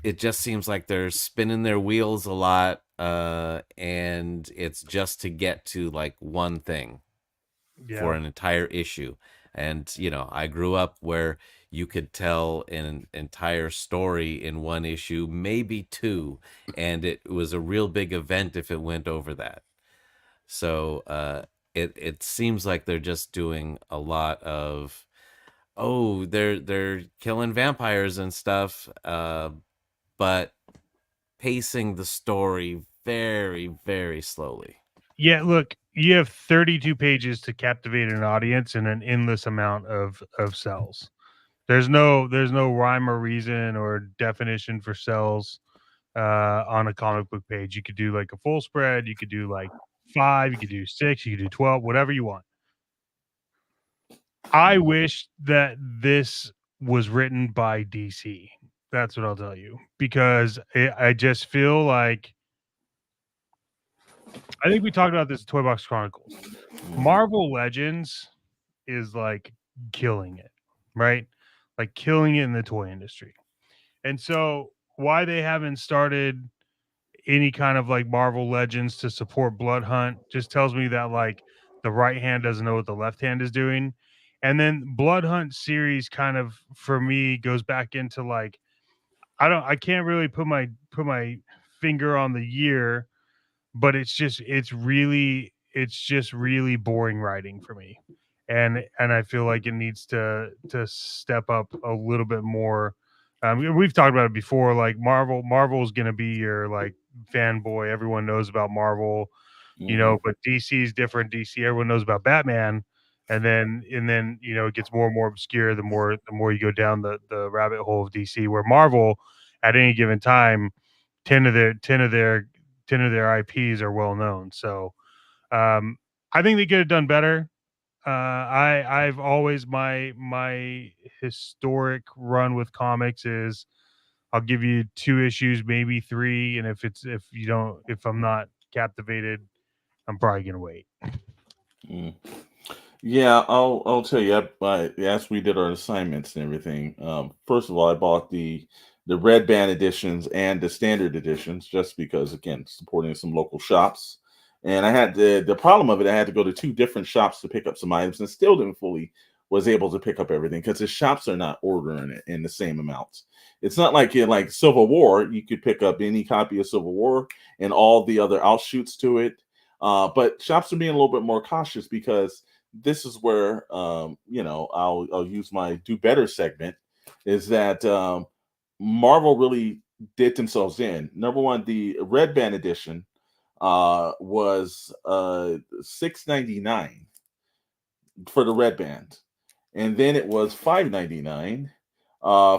it just seems like they're spinning their wheels a lot, and it's just to get to like one thing for Yeah. an entire issue. And I grew up where you could tell an entire story in one issue, maybe two, and it was a real big event if it went over that. So it seems like they're just doing a lot of, oh, they're killing vampires and stuff, but pacing the story very, very slowly. Yeah, look, you have 32 pages to captivate an audience and an endless amount of cells. There's no rhyme or reason or definition for cells on a comic book page. You could do like a full spread, you could do like 5, you could do 6, you could do 12, whatever you want. I wish that this was written by DC. That's what I'll tell you, because I just feel like, I think we talked about this in Toy Box Chronicles. Marvel Legends is like killing it, right? Like killing it in the toy industry. And so why they haven't started any kind of like Marvel Legends to support Blood Hunt just tells me that like the right hand doesn't know what the left hand is doing. And then Blood Hunt series kind of for me goes back into like, I can't really put my finger on the year, but it's just really boring writing for me. And I feel like it needs to step up a little bit more. We've talked about it before. Like Marvel's gonna be your like fanboy. Everyone knows about Marvel, but DC is different. DC, everyone knows about Batman, and then it gets more and more obscure the more you go down the rabbit hole of DC. Where Marvel, at any given time, 10 of their IPs are well known. So I think they could have done better. I've always my historic run with comics is I'll give you 2 issues, maybe 3, and if I'm not captivated, I'm probably gonna wait. Yeah, I'll tell you. As we did our assignments and everything, first of all, I bought the red band editions and the standard editions just because, again, supporting some local shops. And I had the problem of it. I had to go to 2 different shops to pick up some items, and still didn't fully was able to pick up everything because the shops are not ordering it in the same amounts. It's not like in like Civil War, you could pick up any copy of Civil War and all the other outshoots to it. But shops are being a little bit more cautious because this is where I'll use my do better segment, is that Marvel really did themselves in. Number one, the red band edition was $6.99 for the red band, and then it was $5.99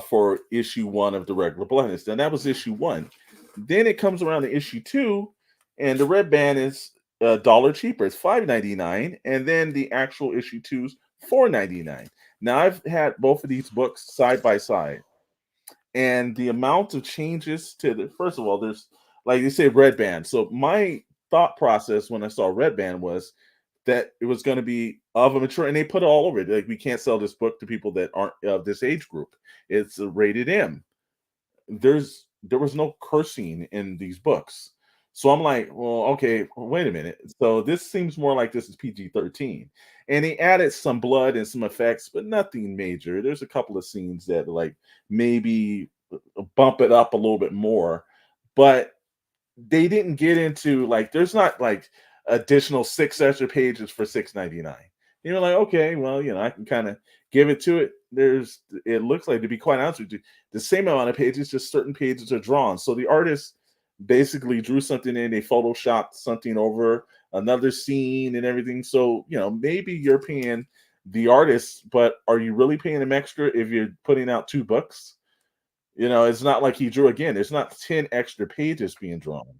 for issue 1 of the regular Bloodlines. And that was issue 1. Then it comes around to issue 2, and the red band is $1 cheaper. It's $5.99, and then the actual issue 2's $4.99. Now I've had both of these books side by side, and the amount of changes to the, first of all, there's, like you say, red band. So my thought process when I saw red band was that it was going to be of a mature, and they put it all over it. Like, we can't sell this book to people that aren't of this age group. It's a rated M. There was no cursing in these books. So I'm like, well, okay, wait a minute. So this seems more like this is PG-13. And he added some blood and some effects, but nothing major. There's a couple of scenes that like maybe bump it up a little bit more, but they didn't get into like, there's not like additional 6 extra pages for $6.99. You're like, okay, well, I can kind of give it to it. It looks like, to be quite honest with you, the same amount of pages, just certain pages are drawn. So the artist basically drew something in, they photoshopped something over another scene and everything. So, maybe you're paying the artist, but are you really paying him extra if you're putting out 2 books? It's not like he drew, again, there's not 10 extra pages being drawn.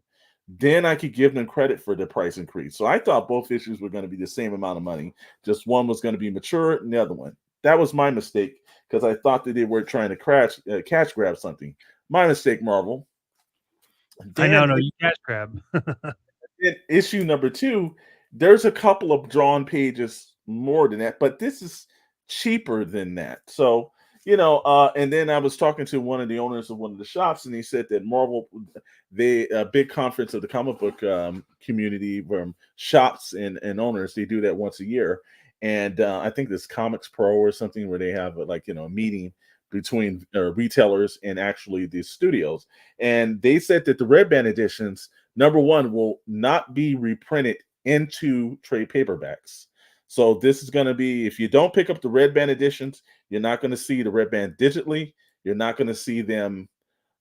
then I could give them credit for the price increase. So I thought both issues were going to be the same amount of money. Just one was going to be mature and the other one. That was my mistake because I thought that they were trying to cash grab something. My mistake, Marvel. I know, Then no, you cash grab. in issue number 2, there's a couple of drawn pages more than that, but this is cheaper than that. So, and then I was talking to one of the owners of one of the shops, and he said that Marvel, a big conference of the comic book community from shops and owners, they do that once a year. And I think this Comics Pro or something where they have a meeting between retailers and actually the studios. And they said that the Red Band editions, number one, will not be reprinted into trade paperbacks. So this is going to be, if you don't pick up the Red Band editions, you're not going to see the Red Band digitally. You're not going to see them.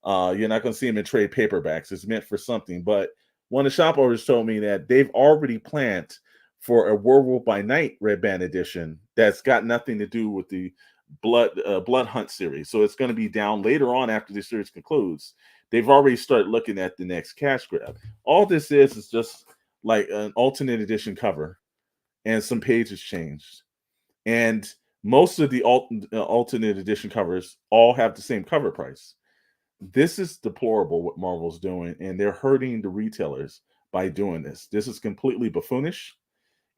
You're not going to see them in trade paperbacks. It's meant for something. But one of the shop owners told me that they've already planned for a Werewolf by Night Red Band edition that's got nothing to do with the Blood Hunt series. So it's going to be down later on after the series concludes. They've already started looking at the next cash grab. All this is just like an alternate edition cover and some pages changed. And most of the alternate edition covers all have the same cover price. This is deplorable what Marvel's doing, and they're hurting the retailers by doing this. This is completely buffoonish,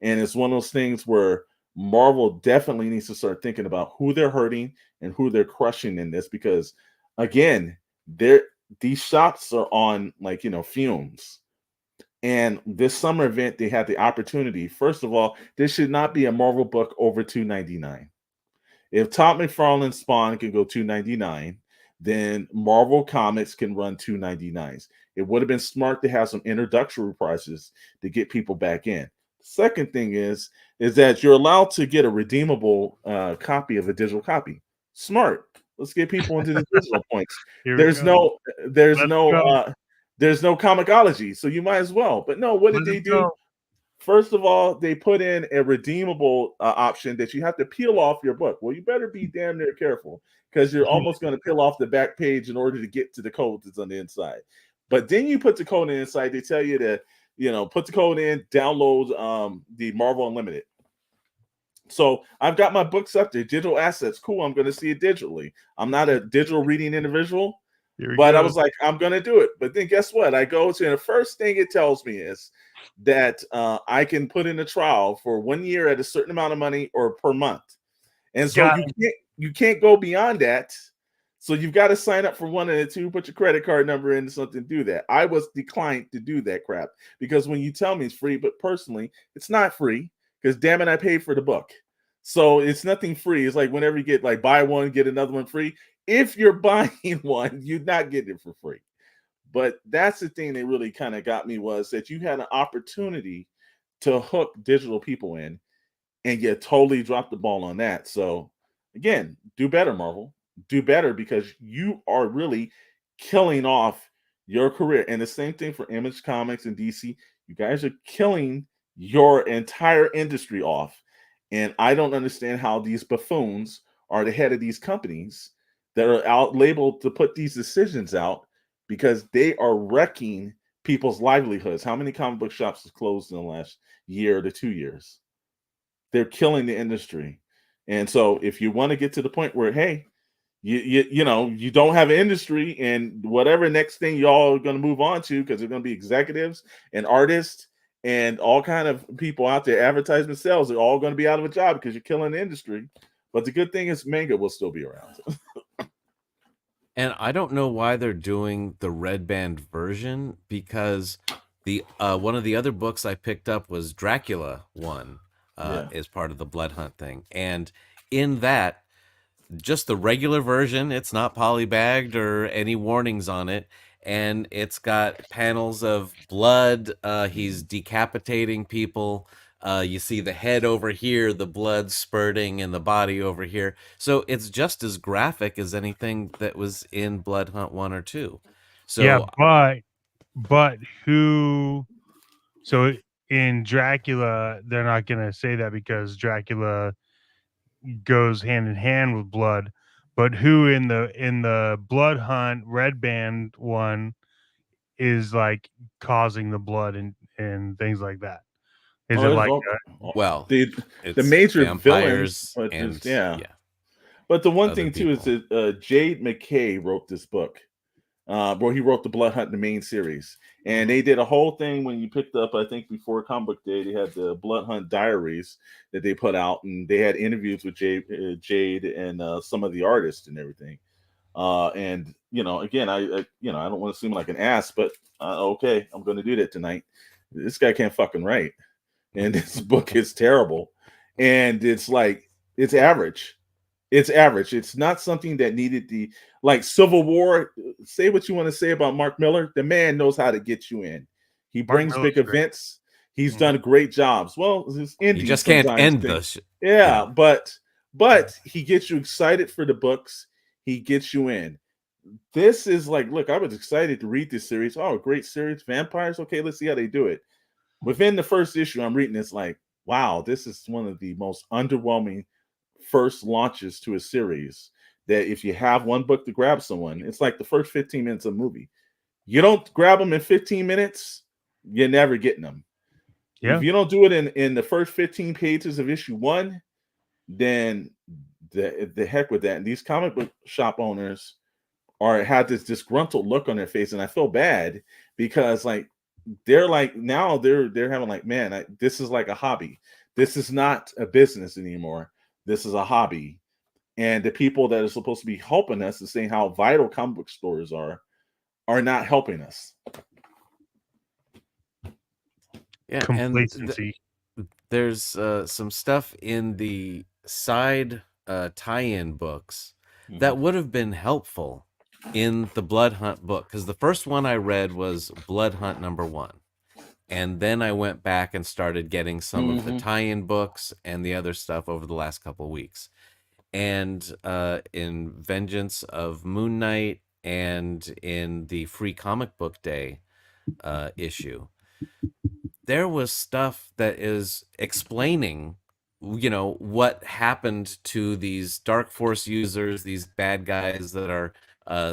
and it's one of those things where Marvel definitely needs to start thinking about who they're hurting and who they're crushing in this, because again, these shops are on fumes. And this summer event, they had the opportunity. First of all, this should not be a Marvel book over $2.99. If Todd McFarlane's Spawn can go $2.99, then Marvel Comics can run $2.99s. It would have been smart to have some introductory prices to get people back in. Second thing is that you're allowed to get a redeemable copy of a digital copy. Smart. Let's get people into the digital points. There's no comicology, so you might as well. But no, what did they do? First of all, they put in a redeemable option that you have to peel off your book. Well, you better be damn near careful, because you're almost going to peel off the back page in order to get to the code that's on the inside. But then you put the code in inside. They tell you to, put the code in, download the Marvel Unlimited. So I've got my books up there, digital assets. Cool, I'm going to see it digitally. I'm not a digital reading individual, but I was like, I'm going to do it. But then guess what? I go to, and the first thing it tells me is that I can put in a trial for 1 year at a certain amount of money or per month. And so you can't go beyond that. So you've got to sign up for one of the two, put your credit card number in, something, do that. I was declined to do that crap, because when you tell me it's free, but personally, it's not free, because damn it, I paid for the book. So it's nothing free. It's like whenever you get buy one, get another one free. If you're buying one, you're not getting it for free. But that's the thing that really kind of got me, was that you had an opportunity to hook digital people in, and you totally dropped the ball on that. So again, do better, Marvel. Do better, because you are really killing off your career. And the same thing for Image Comics and DC. You guys are killing your entire industry off. And I don't understand how these buffoons are the head of these companies that are out labeled to put these decisions out, because they are wrecking people's livelihoods. How many comic book shops have closed in the last year to 2 years? They're killing the industry. And so if you want to get to the point where, hey, you don't have an industry, and whatever next thing y'all are going to move on to, because they're going to be executives and artists and all kind of people out there, advertisement sales, they're all going to be out of a job because you're killing the industry. But the good thing is manga will still be around. And I don't know why they're doing the Red Band version, because the one of the other books I picked up was Dracula 1, as part of the Blood Hunt thing. And in that, just the regular version, it's not polybagged or any warnings on it, and it's got panels of blood. He's decapitating people. You see the head over here, the blood spurting, and the body over here. So it's just as graphic as anything that was in Blood Hunt 1 or 2. So yeah, but who? So in Dracula, they're not going to say that, because Dracula goes hand in hand with blood. But who in the Blood Hunt Red Band one is like causing the blood and things like that? Is Oh, it there's like Well, the it's major vampires villains, but and yeah. But the one other thing too is people. that Jade McKay wrote this book. Well, he wrote the Blood Hunt, the main series, and they did a whole thing when you picked up. I think before Comic Book Day, they had the Blood Hunt Diaries that they put out, and they had interviews with Jade and some of the artists and everything. And again, I don't want to seem like an ass, but okay, I'm going to do that tonight. This guy can't fucking write, and this book is terrible, and it's like it's average. It's average. It's not something that needed the like Civil War. Say what you want to say about Mark Miller. The man knows how to get you in. He Mark brings big Miller's great. events. He's done great jobs. Well, it's You indie just can't sometimes. end the Yeah, but he gets you excited for the books. He gets you in. This is like, look, I was excited to read this series. Oh, great series, vampires. Okay, let's see how they do it. Within the first issue, I'm reading this like, wow, this is one of the most underwhelming first launches to a series that if you have one book to grab someone, it's like the first 15 minutes of a movie. You don't grab them in 15 minutes, you're never getting them. Yeah. If you don't do it in the first 15 pages of issue 1, then the heck with that. And these comic book shop owners had this disgruntled look on their face, and I feel bad because like they're like now they're having like, man, this is like a hobby. This is not a business anymore. This is a hobby. And the people that are supposed to be helping us and saying how vital comic book stores are not helping us. Yeah, Complacency. and there's some stuff in the side tie-in books that would have been helpful in the Blood Hunt book, because the first one I read was Blood Hunt #1. And then I went back and started getting some of the tie-in books and the other stuff over the last couple of weeks. And in Vengeance of Moon Knight and in the Free Comic Book Day issue, there was stuff that is explaining, what happened to these Dark Force users, these bad guys that are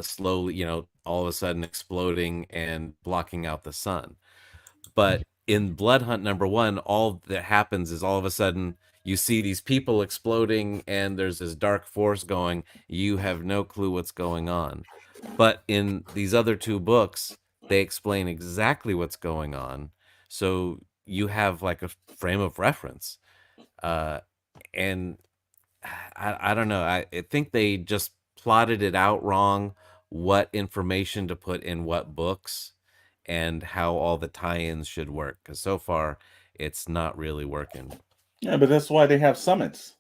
slowly, all of a sudden exploding and blocking out the sun. But in Blood Hunt #1, all that happens is all of a sudden you see these people exploding and there's this dark force going. You have no clue what's going on. But in these other two books, they explain exactly what's going on. So you have like a frame of reference. And I don't know. I think they just plotted it out wrong, what information to put in what books and how all the tie-ins should work, because so far it's not really working. Yeah, but that's why they have summits.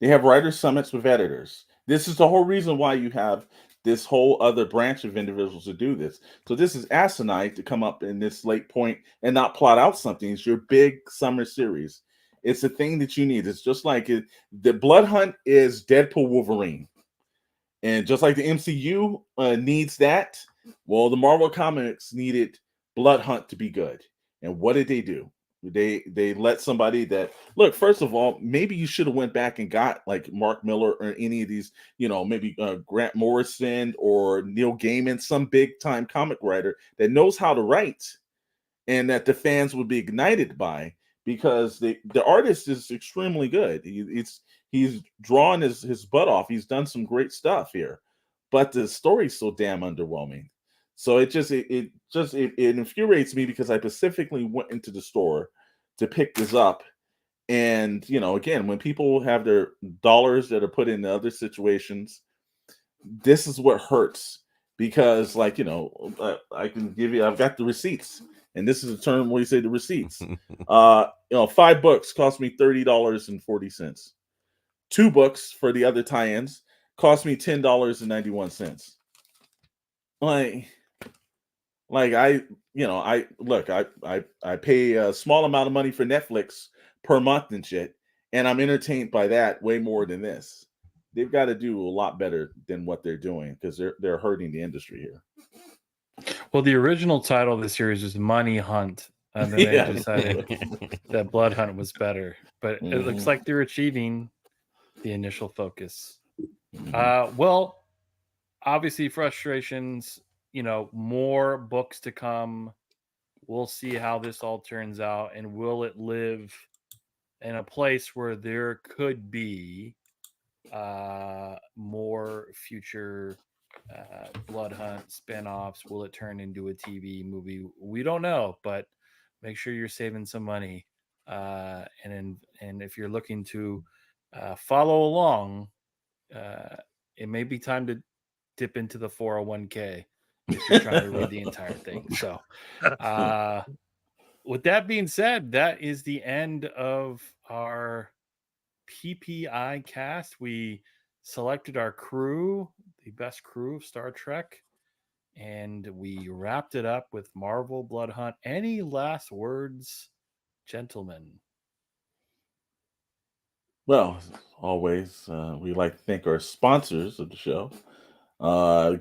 They have writer summits with editors. This is the whole reason why you have this whole other branch of individuals to do this. So this is asinine to come up in this late point and not plot out something. It's your big summer series. It's a thing that you need. It's just like the Blood Hunt is Deadpool Wolverine. And just like the MCU needs that, well, the Marvel Comics needed Blood Hunt to be good. And what did they do? They let somebody that look. First of all, maybe you should have went back and got like Mark Miller or any of these, maybe Grant Morrison or Neil Gaiman, some big time comic writer that knows how to write, and that the fans would be ignited by, because the artist is extremely good. He's drawn his butt off. He's done some great stuff here, but the story's so damn underwhelming. So it infuriates me, because I specifically went into the store to pick this up. And again, when people have their dollars that are put into other situations, this is what hurts, because I can give you, I've got the receipts, and this is a term where you say the receipts. 5 books cost me $30.40. 2 books for the other tie-ins cost me $10.91. I pay a small amount of money for Netflix per month and shit, and I'm entertained by that way more than this. They've got to do a lot better than what they're doing, because they're hurting the industry here. Well, the original title of the series was Money Hunt, and then they decided that Blood Hunt was better. But it looks like they're achieving the initial focus. Well, obviously frustrations more books to come. We'll see how this all turns out, and will it live in a place where there could be more future Blood Hunt spin-offs? Will it turn into a TV movie? We don't know, but make sure you're saving some money. And if you're looking to follow along, it may be time to dip into the 401k if you're trying to read the entire thing. So, with that being said, that is the end of our PPI cast. We selected our crew, the best crew of Star Trek, and we wrapped it up with Marvel Blood Hunt. Any last words, gentlemen? Well, as always, we like to thank our sponsors of the show.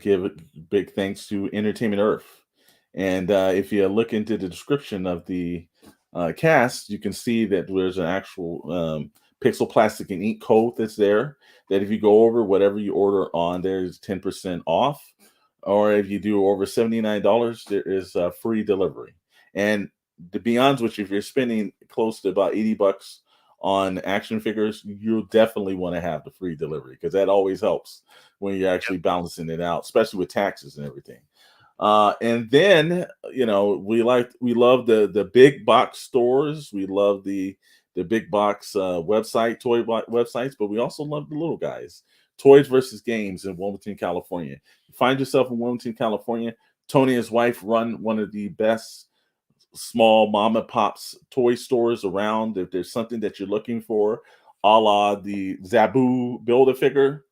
Give big thanks to Entertainment Earth. And if you look into the description of the cast, you can see that there's an actual pixel plastic and ink code that's there. That if you go over whatever you order on, there's 10% off. Or if you do over $79, there is free delivery. And to be honest with you, if you're spending close to about $80 on action figures, you'll definitely want to have the free delivery, because that always helps when you're actually balancing it out, especially with taxes and everything. And then, we love the big box stores. We love the big box websites, but we also love the little guys. Toys versus Games in Wilmington, California. You find yourself in Wilmington, California. Tony and his wife run one of the best small mom and pops toy stores around. If there's something that you're looking for, a la the Zabu Build-A-Figure,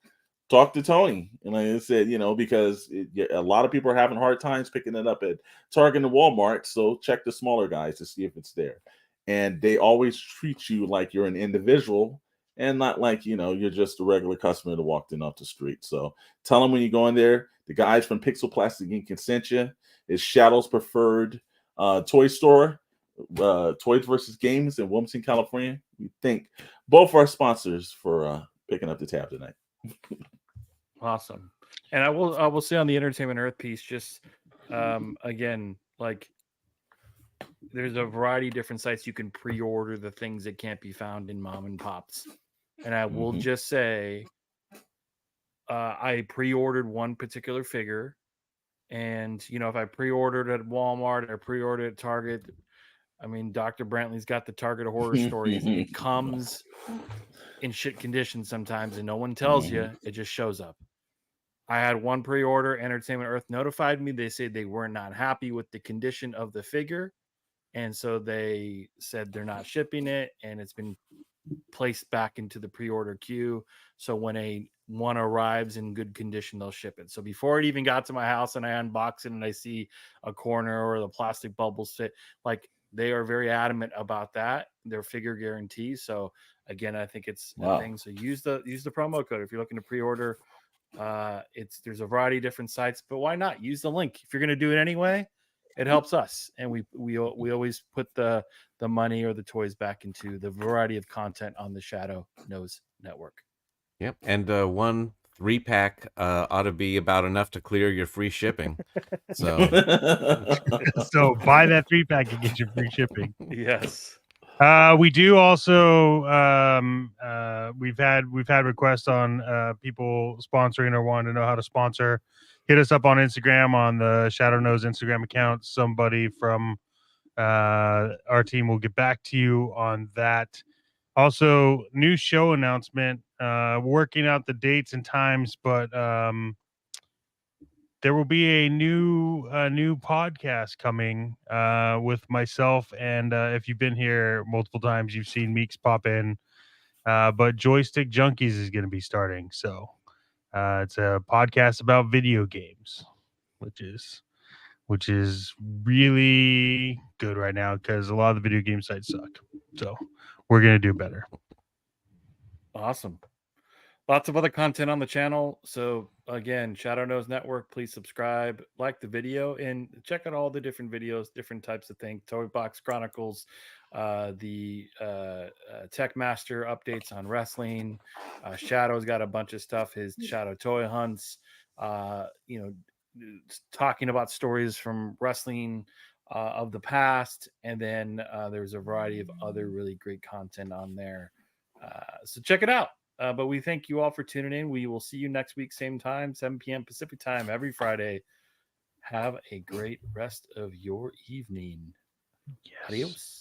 talk to Tony. And like I said, because a lot of people are having hard times picking it up at Target and Walmart. So check the smaller guys to see if it's there. And they always treat you like you're an individual and not like, you're just a regular customer that walked in off the street. So tell them when you go in there, the guys from Pixel Plastic Ink can send you. It's Shadow's preferred toy store, Toys versus Games in Wilmington, California. We thank both our sponsors for picking up the tab tonight. Awesome. And I will say on the Entertainment Earth piece, just again, like, there's a variety of different sites you can pre-order the things that can't be found in mom and pops. And I will just say, I pre-ordered one particular figure, and if I pre-ordered at Walmart or pre-ordered at Target, I mean, Dr. Brantley's got the Target Horror Stories. It comes in shit condition sometimes, and no one tells you. It just shows up. I had one pre-order. Entertainment Earth notified me. They said they were not happy with the condition of the figure, and so they said they're not shipping it, and it's been placed back into the pre-order queue. So when one arrives in good condition, they'll ship it. So before it even got to my house and I unbox it and I see a corner or the plastic bubbles fit, like, they are very adamant about that. Their figure guarantee. So again, I think it's a thing. So use the promo code if you're looking to pre-order. There's a variety of different sites, but why not use the link if you're going to do it anyway? It helps us, and we always put the money or the toys back into the variety of content on the Shadow Knows Network. Yep, and 1 3-pack ought to be about enough to clear your free shipping. So, So buy that 3-pack and get your free shipping. Yes. We do also we've had requests on people sponsoring or wanting to know how to sponsor. Hit us up on Instagram on the Shadow Knows Instagram account. Somebody from our team will get back to you on that. Also, new show announcement. Working out the dates and times, but there will be a new podcast coming with myself, and if you've been here multiple times, you've seen Meeks pop in. But Joystick Junkies is going to be starting, so it's a podcast about video games, which is really good right now because a lot of the video game sites suck. So we're going to do better. Awesome. Lots of other content on the channel. So again, Shadow Knows Network, please subscribe, like the video, and check out all the different videos, different types of things. Toy Box Chronicles, the Tech Master updates on wrestling. Shadow's got a bunch of stuff. His Shadow Toy Hunts. talking about stories from wrestling of the past, and then there's a variety of other really great content on there. So check it out. But we thank you all for tuning in. We will see you next week, same time, 7 p.m. Pacific time, every Friday. Have a great rest of your evening. Yes. Adios.